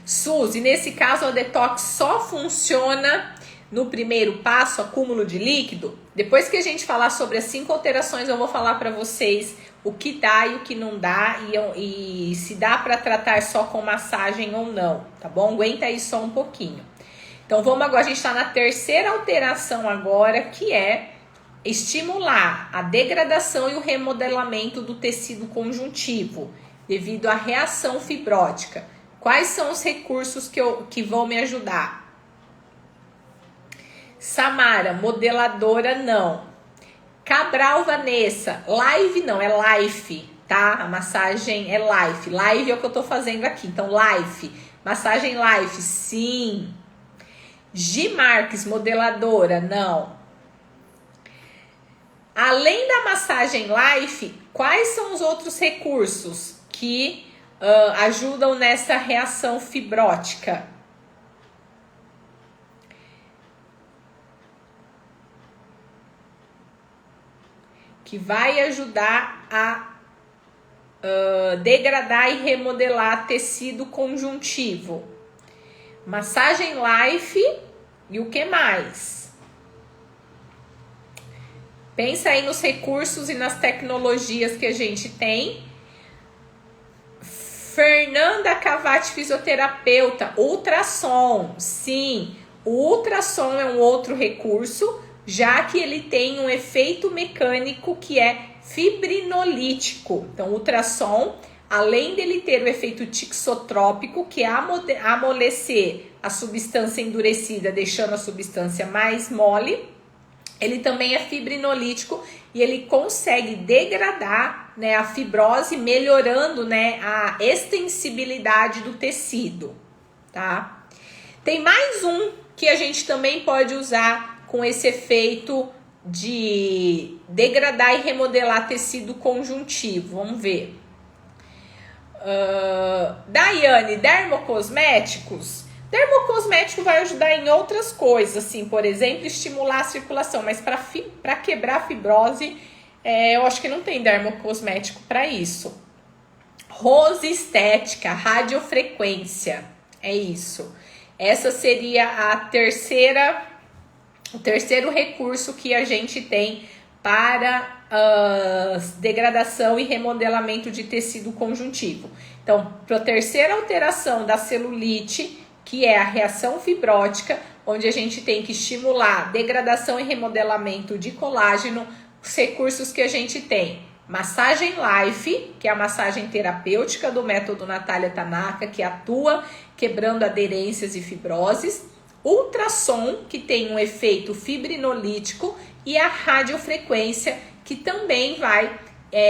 Suzy, nesse caso a detox só funciona no primeiro passo, acúmulo de líquido. Depois que a gente falar sobre as 5 alterações, eu vou falar para vocês o que dá e o que não dá e se dá para tratar só com massagem ou não, tá bom? Aguenta aí só um pouquinho. Então vamos agora, a gente está na terceira alteração agora, que é estimular a degradação e o remodelamento do tecido conjuntivo devido à reação fibrótica. Quais são os recursos que vão me ajudar? Samara, modeladora não. Cabral Vanessa, live não, é life, tá? A massagem é life. Live é o que eu tô fazendo aqui, então life. Massagem life, sim. G Marques, modeladora, não. Além da massagem life, quais são os outros recursos que ajudam nessa reação fibrótica? Que vai ajudar a degradar e remodelar tecido conjuntivo. Massagem life e o que mais? Pensa aí nos recursos e nas tecnologias que a gente tem. Fernanda Cavati, fisioterapeuta, ultrassom. Sim, o ultrassom é um outro recurso, já que ele tem um efeito mecânico que é fibrinolítico. Então, o ultrassom, além dele ter o efeito tixotrópico, que é amolecer a substância endurecida, deixando a substância mais mole, ele também é fibrinolítico e ele consegue degradar, né, a fibrose, melhorando, né, a extensibilidade do tecido, tá? Tem mais um que a gente também pode usar com esse efeito de degradar e remodelar tecido conjuntivo. Vamos ver. Daiane, dermocosméticos. Dermocosmético vai ajudar em outras coisas, assim, por exemplo, estimular a circulação, mas para quebrar a fibrose, eu acho que não tem dermocosmético para isso. Rose estética, radiofrequência, é isso. Essa seria o terceiro recurso que a gente tem para degradação e remodelamento de tecido conjuntivo. Então, para a terceira alteração da celulite, que é a reação fibrótica, onde a gente tem que estimular degradação e remodelamento de colágeno, os recursos que a gente tem: massagem life, que é a massagem terapêutica do método Natália Tanaka, que atua quebrando aderências e fibroses, ultrassom, que tem um efeito fibrinolítico, e a radiofrequência, que também vai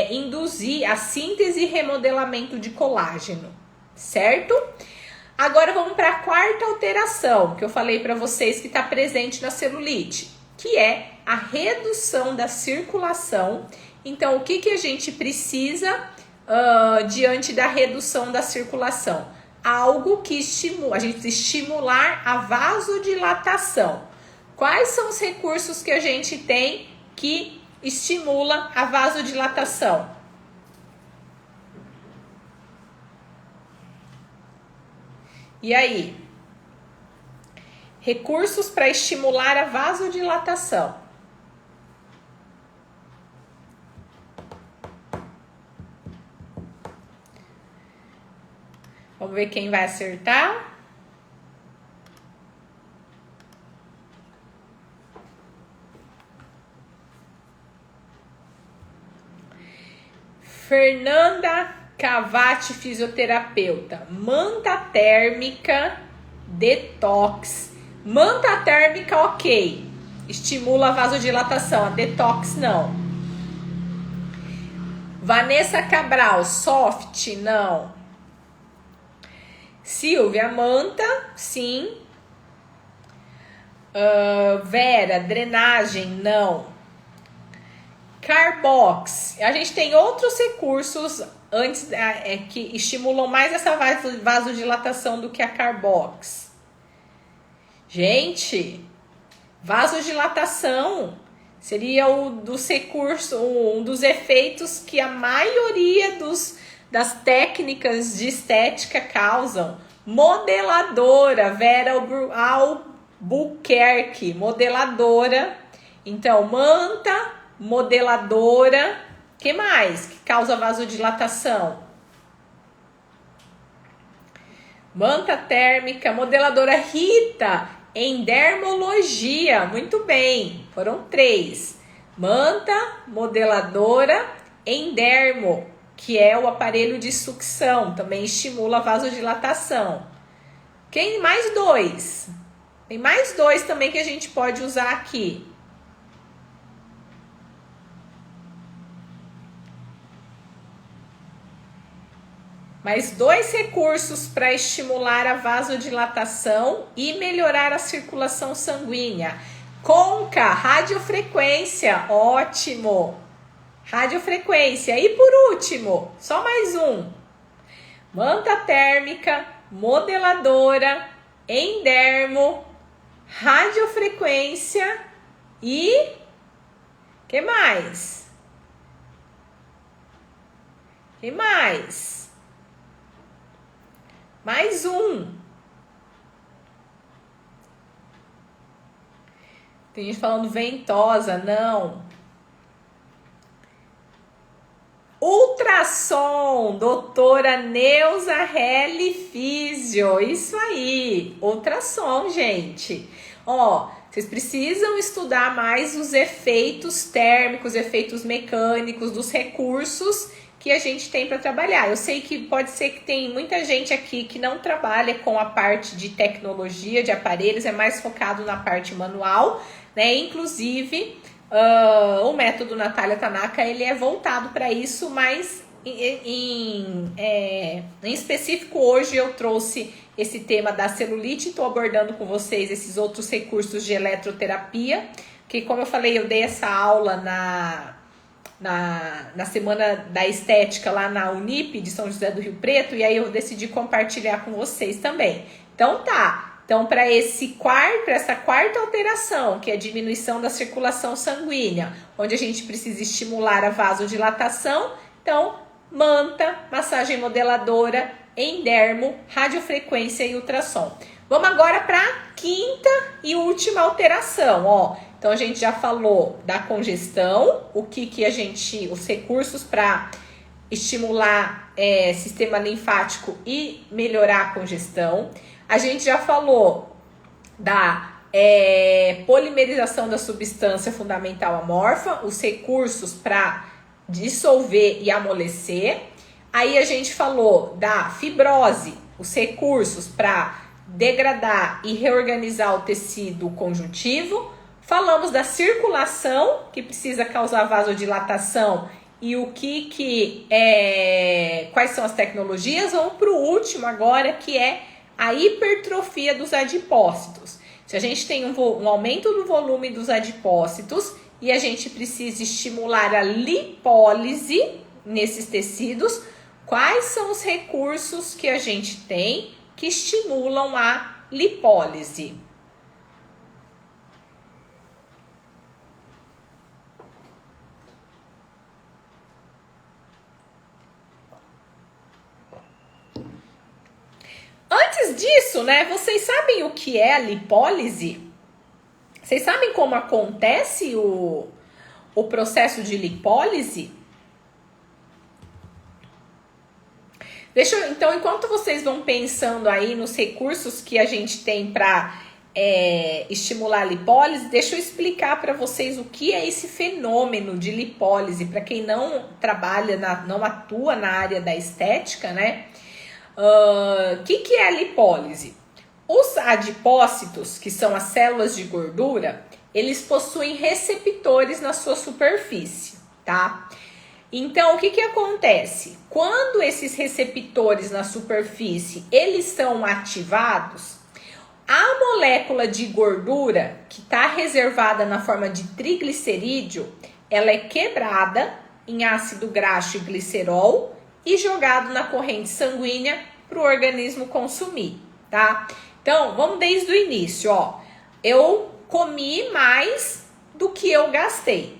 induzir a síntese e remodelamento de colágeno, certo? Agora vamos para a quarta alteração, que eu falei para vocês que está presente na celulite, que é a redução da circulação. Então, o que a gente precisa diante da redução da circulação? Algo que estimula, a gente precisa estimular a vasodilatação. Quais são os recursos que a gente tem que estimula a vasodilatação? E aí? Recursos para estimular a vasodilatação. Vamos ver quem vai acertar. Fernanda Cavati, fisioterapeuta. Manta térmica, detox. Manta térmica, ok. Estimula a vasodilatação. A detox, não. Vanessa Cabral, soft, não. Silvia, manta, sim. Vera, drenagem, não. Carbox. A gente tem outros recursos antes que estimulam mais essa vasodilatação do que a Carbox. Gente, vasodilatação seria um dos efeitos que a maioria das técnicas de estética causam? Modeladora, Vera Albuquerque, modeladora. Então, manta, modeladora. Que mais que causa vasodilatação? Manta térmica, modeladora. Rita, endermologia. Muito bem, foram 3. Manta, modeladora, endermo, que é o aparelho de sucção, também estimula a vasodilatação. Quem mais 2? Tem mais 2 também que a gente pode usar aqui. Mais 2 recursos para estimular a vasodilatação e melhorar a circulação sanguínea. Conca, radiofrequência, ótimo. Radiofrequência. E por último, só mais um. Manta térmica, modeladora, endermo, radiofrequência e... que mais? Que mais? Mais um. Tem gente falando ventosa, não. Ultrassom, doutora Neuza Helli Físio. Isso aí, ultrassom, gente. Ó, vocês precisam estudar mais os efeitos térmicos, efeitos mecânicos, dos recursos que a gente tem para trabalhar. Eu sei que pode ser que tem muita gente aqui que não trabalha com a parte de tecnologia, de aparelhos, é mais focado na parte manual, né? Inclusive, o método Natália Tanaka, ele é voltado para isso, mas em específico hoje eu trouxe esse tema da celulite, estou abordando com vocês esses outros recursos de eletroterapia, que como eu falei, eu dei essa aula na Semana da Estética lá na Unip de São José do Rio Preto, e aí eu decidi compartilhar com vocês também. Então tá, então para essa quarta alteração, que é a diminuição da circulação sanguínea, onde a gente precisa estimular a vasodilatação, então manta, massagem modeladora, endermo, radiofrequência e ultrassom. Vamos agora para a quinta e última alteração, ó. Então, a gente já falou da congestão, os recursos para estimular sistema linfático e melhorar a congestão. A gente já falou da polimerização da substância fundamental amorfa, os recursos para dissolver e amolecer. Aí a gente falou da fibrose, os recursos para degradar e reorganizar o tecido conjuntivo. Falamos da circulação, que precisa causar vasodilatação, e quais são as tecnologias. Vamos para o último agora, que é a hipertrofia dos adipócitos. Se a gente tem um aumento do volume dos adipócitos e a gente precisa estimular a lipólise nesses tecidos, quais são os recursos que a gente tem que estimulam a lipólise? Antes disso, né, vocês sabem o que é a lipólise? Vocês sabem como acontece o processo de lipólise? Então, enquanto vocês vão pensando aí nos recursos que a gente tem para estimular a lipólise, deixa eu explicar para vocês o que é esse fenômeno de lipólise, para quem não trabalha, não atua na área da estética, né? Que é a lipólise? Os adipócitos, que são as células de gordura, eles possuem receptores na sua superfície, tá? Então, o que acontece? Quando esses receptores na superfície, eles são ativados, a molécula de gordura, que está reservada na forma de triglicerídeo, ela é quebrada em ácido graxo e glicerol e jogado na corrente sanguínea para o organismo consumir, tá? Então, vamos desde o início, ó. Eu comi mais do que eu gastei.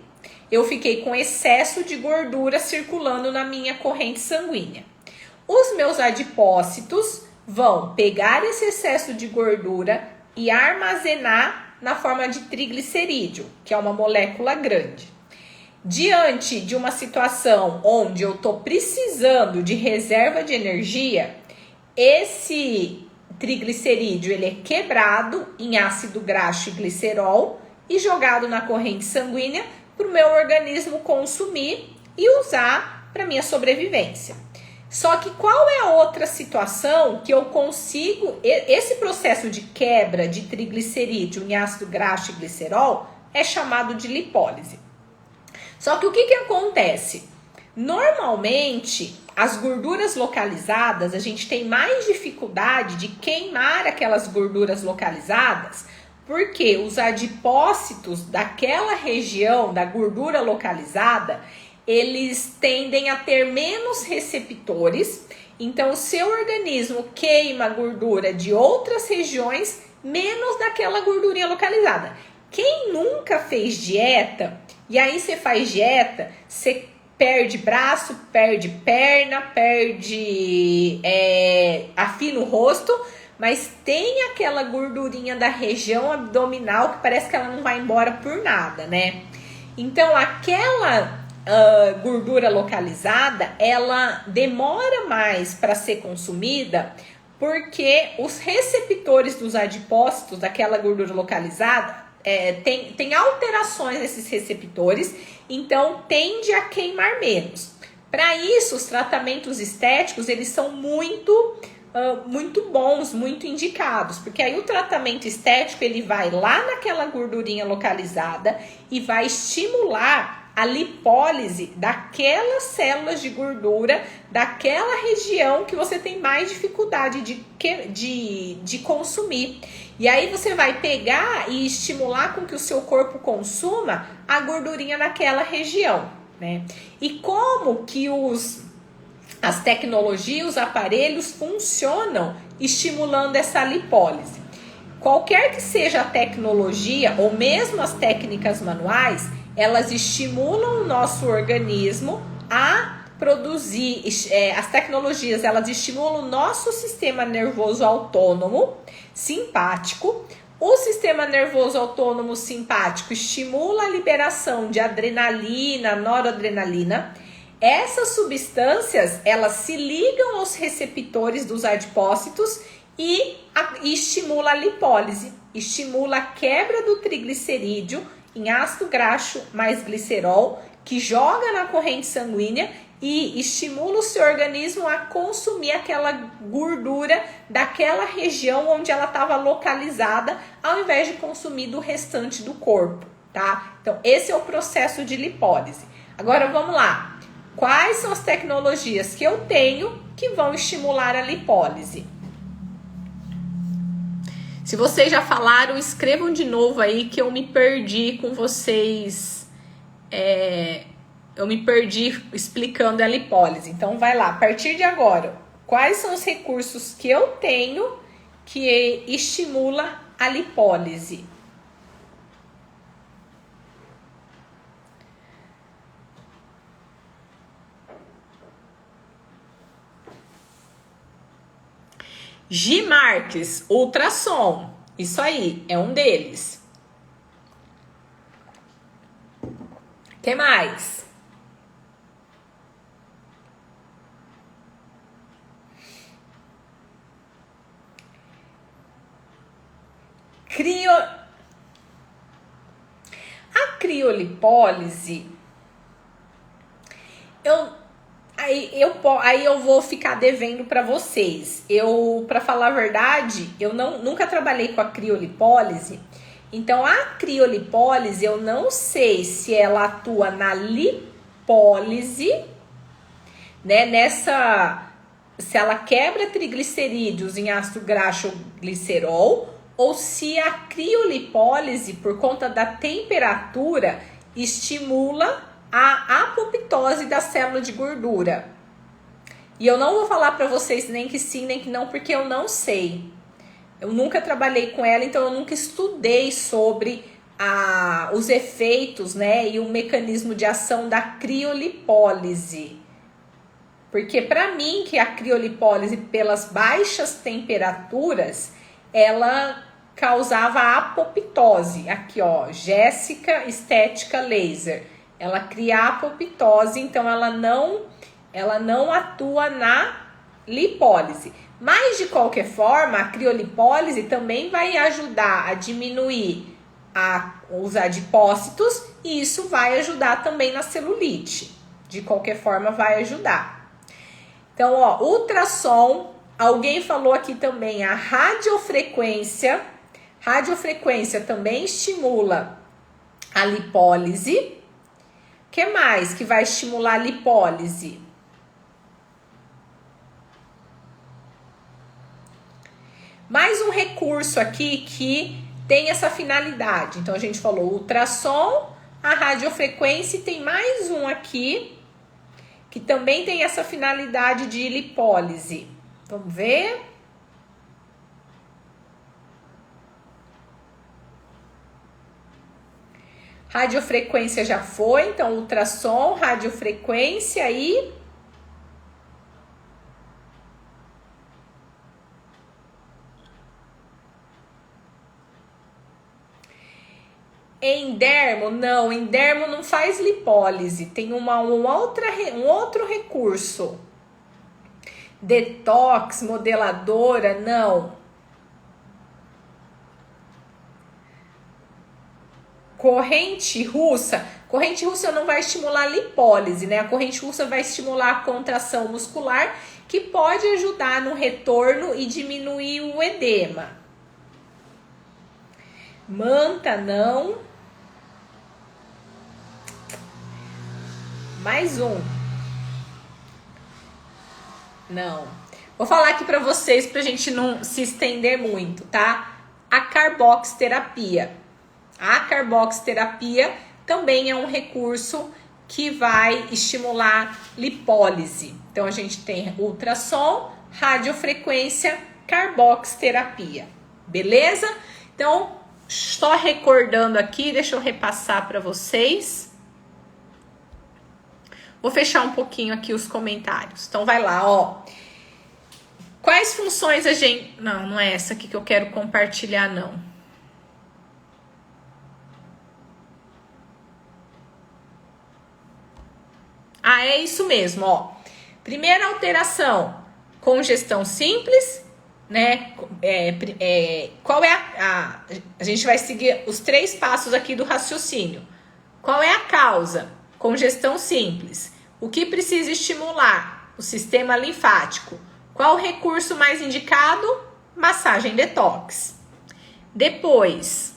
Eu fiquei com excesso de gordura circulando na minha corrente sanguínea. os meus adipócitos vão pegar esse excesso de gordura e armazenar na forma de triglicerídeo, que é uma molécula grande. Diante de uma situação onde eu estou precisando de reserva de energia, esse triglicerídeo ele é quebrado em ácido graxo e glicerol e jogado na corrente sanguínea para o meu organismo consumir e usar para minha sobrevivência. Só que qual é a outra situação que eu consigo... Esse processo de quebra de triglicerídeo em ácido graxo e glicerol é chamado de lipólise. Só que o que acontece? Normalmente, as gorduras localizadas, a gente tem mais dificuldade de queimar aquelas gorduras localizadas, porque os adipócitos daquela região da gordura localizada, eles tendem a ter menos receptores. Então, o seu organismo queima a gordura de outras regiões, menos daquela gordurinha localizada. Quem nunca fez dieta, e aí você faz dieta, você perde braço, perde perna, afina o rosto, mas tem aquela gordurinha da região abdominal que parece que ela não vai embora por nada, né? Então, aquela gordura localizada, ela demora mais para ser consumida porque os receptores dos adipócitos daquela gordura localizada tem alterações nesses receptores, então tende a queimar menos. Para isso, os tratamentos estéticos, eles são muito bons, muito indicados, porque aí o tratamento estético, ele vai lá naquela gordurinha localizada e vai estimular a lipólise daquelas células de gordura daquela região que você tem mais dificuldade de consumir. E aí você vai pegar e estimular com que o seu corpo consuma a gordurinha naquela região, né? E como que as tecnologias, os aparelhos funcionam estimulando essa lipólise? Qualquer que seja a tecnologia, ou mesmo as técnicas manuais, elas estimulam o nosso organismo a produzir, as tecnologias, elas estimulam o nosso sistema nervoso autônomo simpático. O sistema nervoso autônomo simpático estimula a liberação de adrenalina, noradrenalina. Essas substâncias, elas se ligam aos receptores dos adipócitos e estimula a lipólise, estimula a quebra do triglicerídeo em ácido graxo mais glicerol, que joga na corrente sanguínea e estimula o seu organismo a consumir aquela gordura daquela região onde ela estava localizada, ao invés de consumir do restante do corpo, tá? Então, esse é o processo de lipólise. Agora, vamos lá. Quais são as tecnologias que eu tenho que vão estimular a lipólise? Se vocês já falaram, escrevam de novo aí que eu me perdi com vocês. Eu me perdi explicando a lipólise. Então, vai lá. A partir de agora, quais são os recursos que eu tenho que estimula a lipólise? G. Marques, ultrassom. Isso aí, é um deles. Que mais? A criolipólise, aí eu vou ficar devendo para vocês. Para falar a verdade, eu nunca trabalhei com a criolipólise. Então, a criolipólise, eu não sei se ela atua na lipólise, né? Se ela quebra triglicerídeos em ácido graxo ou glicerol, ou se a criolipólise, por conta da temperatura, estimula a apoptose da célula de gordura. E eu não vou falar para vocês nem que sim, nem que não, porque eu não sei. Eu nunca trabalhei com ela, então eu nunca estudei sobre os efeitos, né, e o mecanismo de ação da criolipólise. Porque para mim que a criolipólise pelas baixas temperaturas, ela causava apoptose. Aqui, ó, Jéssica Estética Laser. Ela cria apoptose, então ela não atua na lipólise. Mas de qualquer forma, a criolipólise também vai ajudar a diminuir os adipócitos e isso vai ajudar também na celulite. De qualquer forma, vai ajudar. Então, ó, ultrassom, alguém falou aqui também a radiofrequência. Radiofrequência também estimula a lipólise. O que mais que vai estimular a lipólise? Mais um recurso aqui que tem essa finalidade. Então, a gente falou ultrassom, a radiofrequência e tem mais um aqui que também tem essa finalidade de lipólise. Vamos ver. Radiofrequência já foi, então ultrassom, radiofrequência e endermo, não, endermo não faz lipólise, tem um outro recurso. Detox, modeladora, não. Corrente russa não vai estimular a lipólise, né? A corrente russa vai estimular a contração muscular, que pode ajudar no retorno e diminuir o edema. Manta, não. Mais um. Não. Vou falar aqui pra vocês, pra gente não se estender muito, tá? A carboxterapia. A carboxterapia também é um recurso que vai estimular lipólise. Então, a gente tem ultrassom, radiofrequência, carboxterapia. Beleza? Então, só recordando aqui, deixa eu repassar para vocês. Vou fechar um pouquinho aqui os comentários. Então, vai lá, ó. Quais funções a gente... Não é essa aqui que eu quero compartilhar, não. Ah, é isso mesmo, ó. Primeira alteração, congestão simples, né? Qual é a gente vai seguir os 3 passos aqui do raciocínio. Qual é a causa? Congestão simples. O que precisa estimular? O sistema linfático. Qual o recurso mais indicado? Massagem detox. Depois,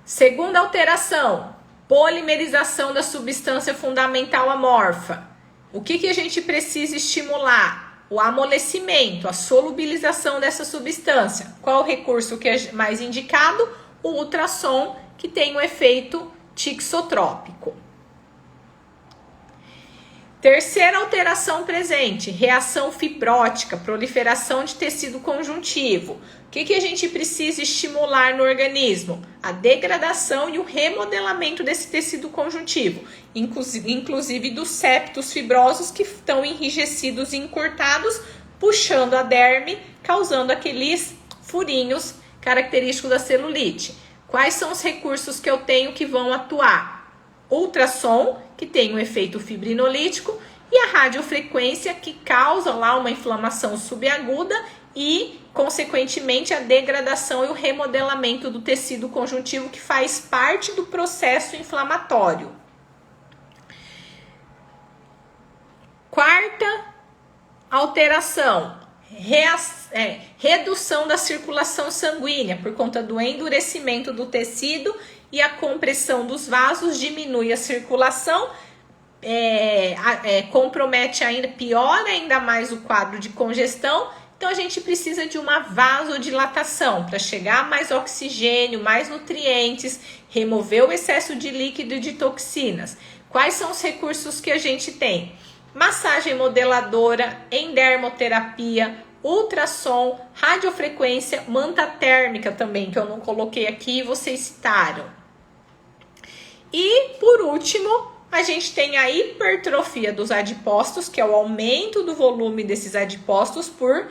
segunda alteração, polimerização da substância fundamental amorfa. O que a gente precisa estimular? O amolecimento, a solubilização dessa substância. Qual o recurso que é mais indicado? O ultrassom, que tem um efeito tixotrópico. Terceira alteração presente, reação fibrótica, proliferação de tecido conjuntivo. O que a gente precisa estimular no organismo? A degradação e o remodelamento desse tecido conjuntivo, inclusive dos septos fibrosos que estão enrijecidos e encurtados, puxando a derme, causando aqueles furinhos característicos da celulite. Quais são os recursos que eu tenho que vão atuar? Ultrassom, que tem um efeito fibrinolítico, e a radiofrequência, que causa lá uma inflamação subaguda e, consequentemente, a degradação e o remodelamento do tecido conjuntivo, que faz parte do processo inflamatório. Quarta alteração, redução da circulação sanguínea por conta do endurecimento do tecido e a compressão dos vasos diminui a circulação, compromete ainda, piora ainda mais o quadro de congestão. Então a gente precisa de uma vasodilatação para chegar mais oxigênio, mais nutrientes, remover o excesso de líquido e de toxinas. Quais são os recursos que a gente tem? Massagem modeladora, endermoterapia, ultrassom, radiofrequência, manta térmica também, que eu não coloquei aqui, vocês citaram. E, por último, a gente tem a hipertrofia dos adipócitos, que é o aumento do volume desses adipócitos por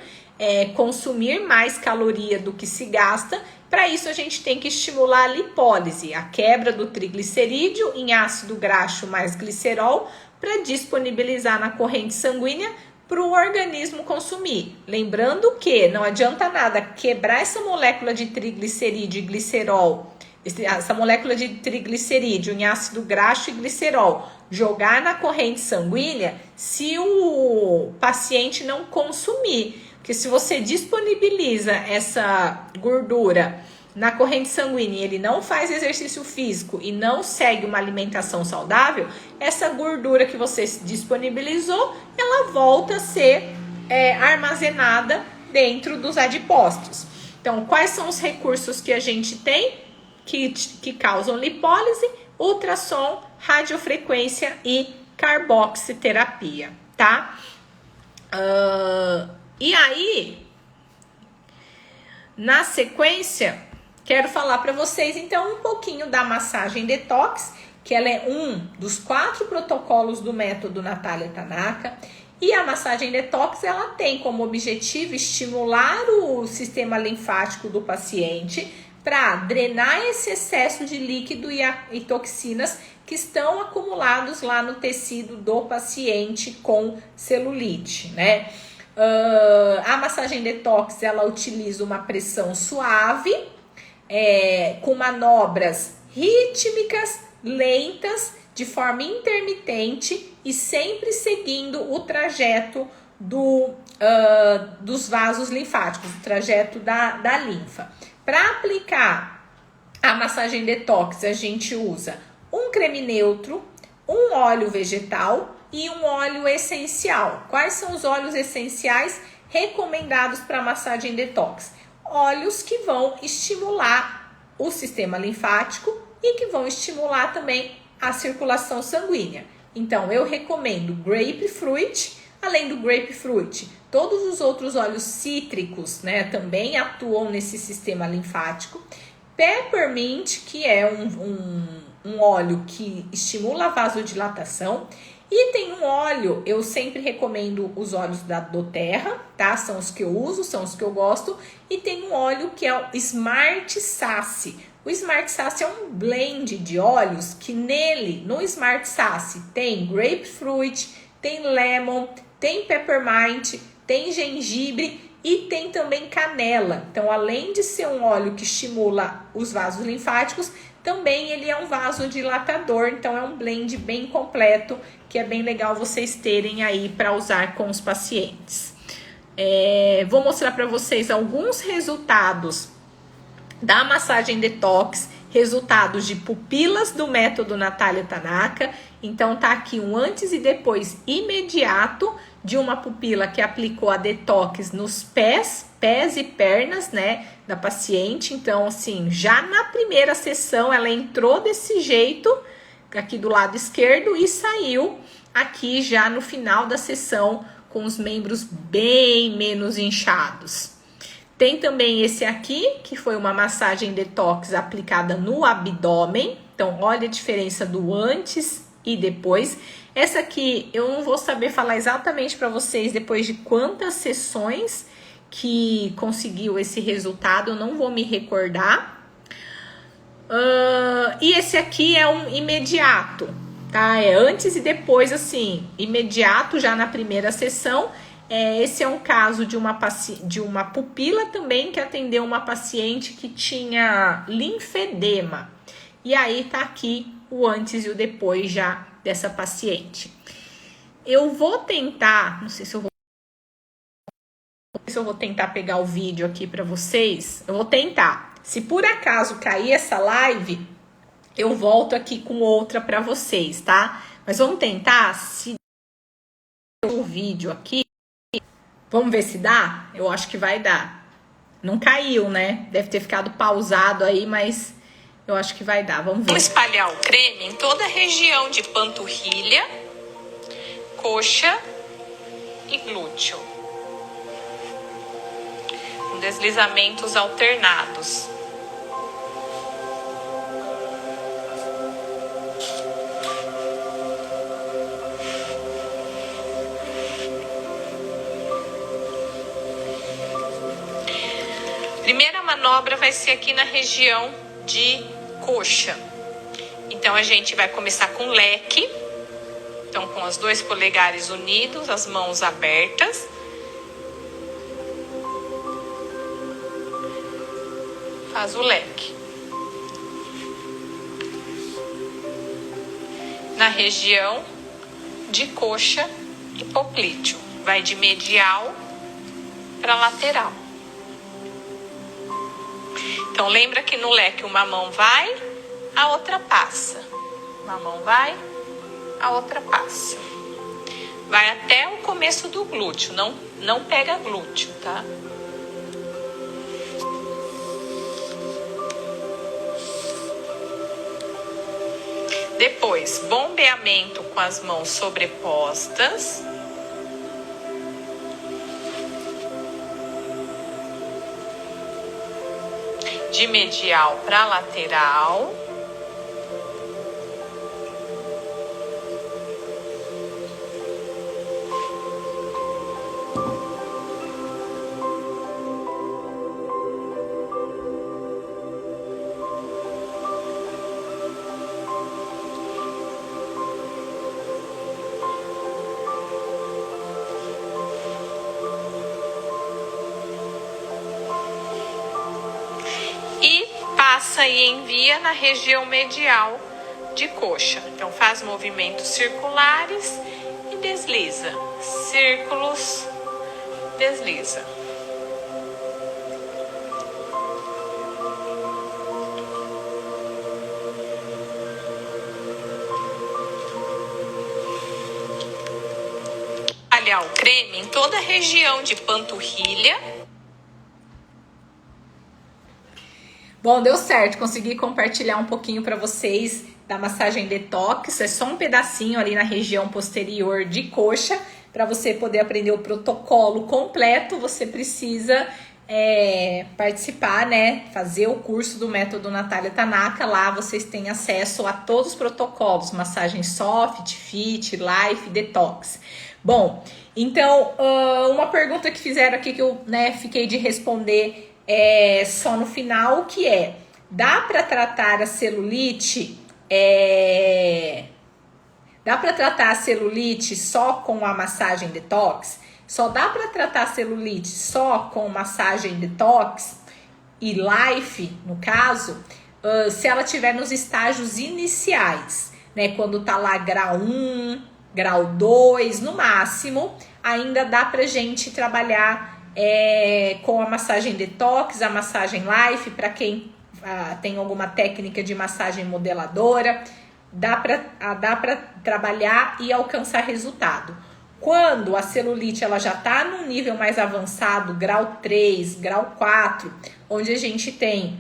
consumir mais caloria do que se gasta. Para isso, a gente tem que estimular a lipólise, a quebra do triglicerídeo em ácido graxo mais glicerol, para disponibilizar na corrente sanguínea para o organismo consumir. Lembrando que não adianta nada quebrar essa molécula de triglicerídeo e glicerol, essa molécula de triglicerídeo em ácido graxo e glicerol, jogar na corrente sanguínea se o paciente não consumir. Porque se você disponibiliza essa gordura na corrente sanguínea e ele não faz exercício físico e não segue uma alimentação saudável, essa gordura que você disponibilizou, ela volta a ser armazenada dentro dos adipócitos. Então, quais são os recursos que a gente tem que causam lipólise? Ultrassom, radiofrequência e carboxiterapia, tá? E aí, na sequência, quero falar para vocês, então, um pouquinho da massagem detox, que ela é um dos 4 protocolos do método Natália Tanaka. E a massagem detox, ela tem como objetivo estimular o sistema linfático do paciente para drenar esse excesso de líquido e toxinas que estão acumulados lá no tecido do paciente com celulite, né? A massagem detox, ela utiliza uma pressão suave, com manobras rítmicas, lentas, de forma intermitente e sempre seguindo o trajeto dos vasos linfáticos, o trajeto da linfa. Para aplicar a massagem detox, a gente usa um creme neutro, um óleo vegetal e um óleo essencial. Quais são os óleos essenciais recomendados para massagem detox? Óleos que vão estimular o sistema linfático e que vão estimular também a circulação sanguínea. Então, eu recomendo grapefruit. Além do grapefruit, todos os outros óleos cítricos, né, também atuam nesse sistema linfático. Peppermint, que é um óleo que estimula a vasodilatação. E tem um óleo, eu sempre recomendo os óleos da doTERRA, tá? São os que eu uso, são os que eu gosto. E tem um óleo que é o Smart Sasse. O Smart Sasse é um blend de óleos que no Smart Sasse tem grapefruit, tem lemon, tem peppermint, tem gengibre e tem também canela. Então, além de ser um óleo que estimula os vasos linfáticos, também ele é um vasodilatador. Então, é um blend bem completo, que é bem legal vocês terem aí para usar com os pacientes. Vou mostrar para vocês alguns resultados da massagem detox, resultados de pupilas do método Natália Tanaka. Então, tá aqui um antes e depois imediato de uma pupila que aplicou a detox nos pés e pernas, né, da paciente. Então, assim, já na primeira sessão ela entrou desse jeito, aqui do lado esquerdo, e saiu aqui já no final da sessão com os membros bem menos inchados. Tem também esse aqui, que foi uma massagem detox aplicada no abdômen. Então, olha a diferença do antes e depois. Essa aqui, eu não vou saber falar exatamente para vocês depois de quantas sessões que conseguiu esse resultado. Eu não vou me recordar. E esse aqui é um imediato, tá? É antes e depois, assim, imediato já na primeira sessão. Esse é um caso de uma pupila também que atendeu uma paciente que tinha linfedema. E aí tá aqui o antes e o depois já dessa paciente. Eu vou tentar, não sei se eu vou tentar pegar o vídeo aqui para vocês. Eu vou tentar. Se por acaso cair essa live, eu volto aqui com outra para vocês, tá? Mas vamos tentar, se o vídeo aqui. Vamos ver se dá? Eu acho que vai dar. Não caiu, né? Deve ter ficado pausado aí, mas eu acho que vai dar. Vamos ver. Vamos espalhar o creme em toda a região de panturrilha, coxa e glúteo. deslizamentos alternados. Primeira manobra vai ser aqui na região de coxa. Então a gente vai começar com leque. Então com os 2 polegares unidos, as mãos abertas. Faz o leque. Na região de coxa e poplíteo. Vai de medial para lateral. Então, lembra que no leque uma mão vai, a outra passa. Uma mão vai, a outra passa. Vai até o começo do glúteo, não pega glúteo, tá? Depois, bombeamento com as mãos sobrepostas. De medial para lateral. Passa e envia na região medial de coxa. Então faz movimentos circulares e desliza. Círculos, desliza. Espalhar o creme em toda a região de panturrilha. Bom, deu certo, consegui compartilhar um pouquinho para vocês da massagem detox. É só um pedacinho ali na região posterior de coxa. Para você poder aprender o protocolo completo, você precisa participar, né? Fazer o curso do método Natália Tanaka. Lá vocês têm acesso a todos os protocolos, massagem soft, fit, life, detox. Bom, então, uma pergunta que fizeram aqui que eu fiquei de responder só no final, que dá para tratar a celulite só com a massagem detox? Só dá para tratar a celulite só com massagem detox e life, no caso, se ela tiver nos estágios iniciais, né? Quando tá lá grau 1, grau 2, no máximo, ainda dá pra gente trabalhar com a massagem detox, a massagem life, para quem tem alguma técnica de massagem modeladora, dá para trabalhar e alcançar resultado. Quando a celulite ela já está num nível mais avançado, grau 3, grau 4, onde a gente tem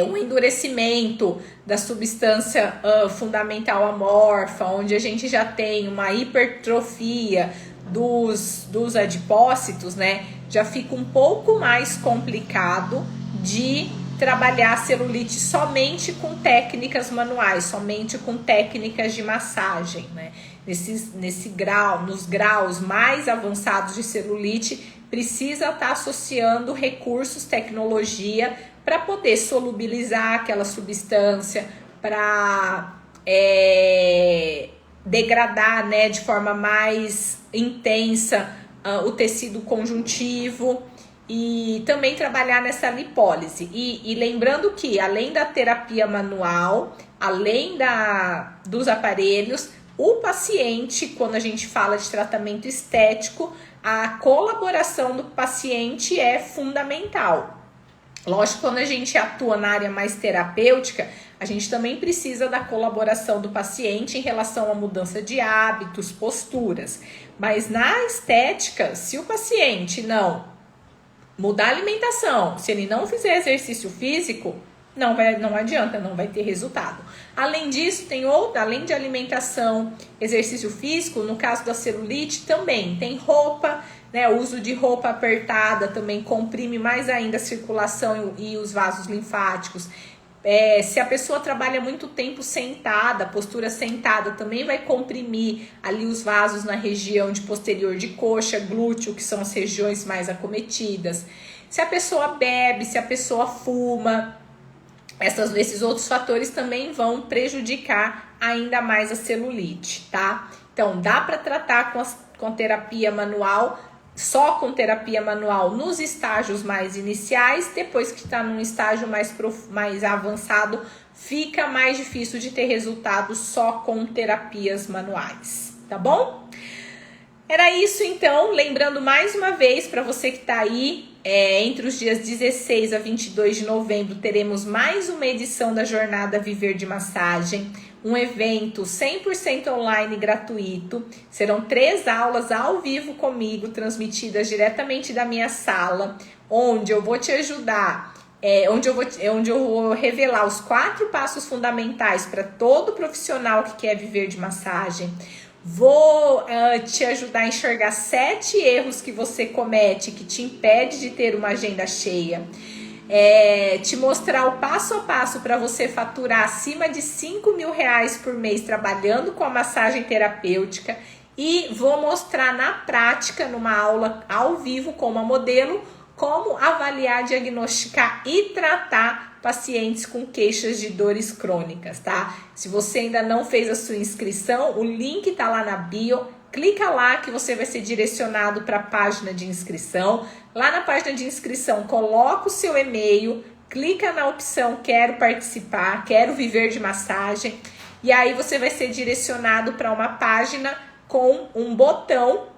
um endurecimento da substância fundamental amorfa, onde a gente já tem uma hipertrofia dos adipócitos, né? Já fica um pouco mais complicado de trabalhar a celulite somente com técnicas manuais, somente com técnicas de massagem, né? Nos graus mais avançados de celulite, precisa estar associando recursos, tecnologia, para poder solubilizar aquela substância, para degradar, né, de forma mais intensa o tecido conjuntivo e também trabalhar nessa lipólise. E lembrando que, além da terapia manual, além dos aparelhos, o paciente, quando a gente fala de tratamento estético, a colaboração do paciente é fundamental. Lógico, quando a gente atua na área mais terapêutica, a gente também precisa da colaboração do paciente em relação à mudança de hábitos, posturas. Mas na estética, se o paciente não mudar a alimentação, se ele não fizer exercício físico, não adianta, não vai ter resultado. Além disso, além de alimentação, exercício físico, no caso da celulite também tem roupa, né? O uso de roupa apertada também comprime mais ainda a circulação e os vasos linfáticos. Se a pessoa trabalha muito tempo sentada, postura sentada, também vai comprimir ali os vasos na região de posterior de coxa, glúteo, que são as regiões mais acometidas. Se a pessoa bebe, se a pessoa fuma, esses outros fatores também vão prejudicar ainda mais a celulite, tá? Então, dá para tratar com terapia manual, só com terapia manual nos estágios mais iniciais. Depois que está num estágio mais avançado, fica mais difícil de ter resultado só com terapias manuais, tá bom? Era isso então, lembrando mais uma vez para você que está aí, entre os dias 16 a 22 de novembro teremos mais uma edição da Jornada Viver de Massagem, um evento 100% online gratuito. Serão 3 aulas ao vivo comigo, transmitidas diretamente da minha sala, onde eu vou te ajudar, onde eu vou revelar os 4 passos fundamentais para todo profissional que quer viver de massagem. Vou te ajudar a enxergar 7 erros que você comete que te impede de ter uma agenda cheia. Te mostrar o passo a passo para você faturar acima de R$5.000 por mês trabalhando com a massagem terapêutica. E vou mostrar na prática, numa aula ao vivo com uma modelo, como avaliar, diagnosticar e tratar pacientes com queixas de dores crônicas, tá? Se você ainda não fez a sua inscrição, o link tá lá na bio. Clica lá que você vai ser direcionado para a página de inscrição. Lá na página de inscrição, coloca o seu e-mail, clica na opção quero participar, quero viver de massagem. E aí você vai ser direcionado para uma página com um botão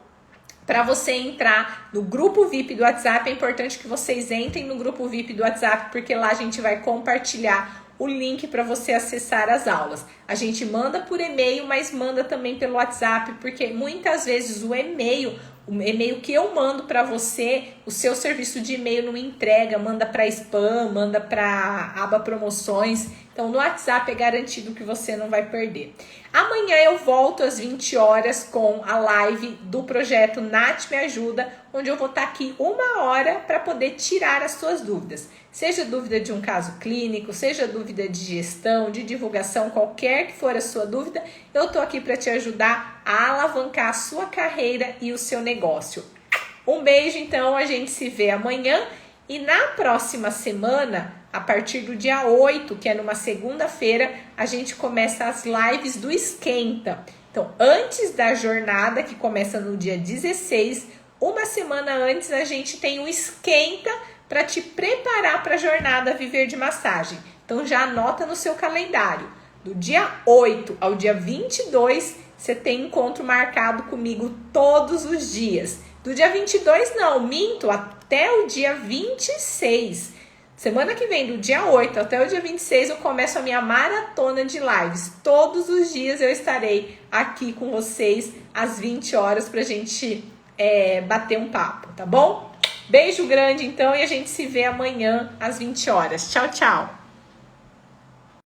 para você entrar no grupo VIP do WhatsApp. É importante que vocês entrem no grupo VIP do WhatsApp, porque lá a gente vai compartilhar o link para você acessar as aulas. A gente manda por e-mail, mas manda também pelo WhatsApp, porque muitas vezes o e-mail que eu mando para você, o seu serviço de e-mail não entrega, manda para spam, manda para aba promoções. Então no WhatsApp é garantido que você não vai perder. Amanhã eu volto às 20 horas com a live do projeto Nath Me Ajuda, onde eu vou estar aqui 1 hora para poder tirar as suas dúvidas. Seja dúvida de um caso clínico, seja dúvida de gestão, de divulgação, qualquer que for a sua dúvida, eu tô aqui para te ajudar a alavancar a sua carreira e o seu negócio. Um beijo, então, a gente se vê amanhã e na próxima semana, a partir do dia 8, que é numa segunda-feira, a gente começa as lives do Esquenta. Então, antes da jornada, que começa no dia 16, uma semana antes a gente tem o Esquenta para te preparar para a jornada Viver de Massagem. Então, já anota no seu calendário. Do dia 8 ao dia 22, você tem encontro marcado comigo todos os dias. Do dia 22 não, minto, até o dia 26. Semana que vem, do dia 8 até o dia 26, eu começo a minha maratona de lives. Todos os dias eu estarei aqui com vocês às 20 horas pra gente bater um papo, tá bom? Beijo grande então e a gente se vê amanhã às 20 horas. Tchau, tchau!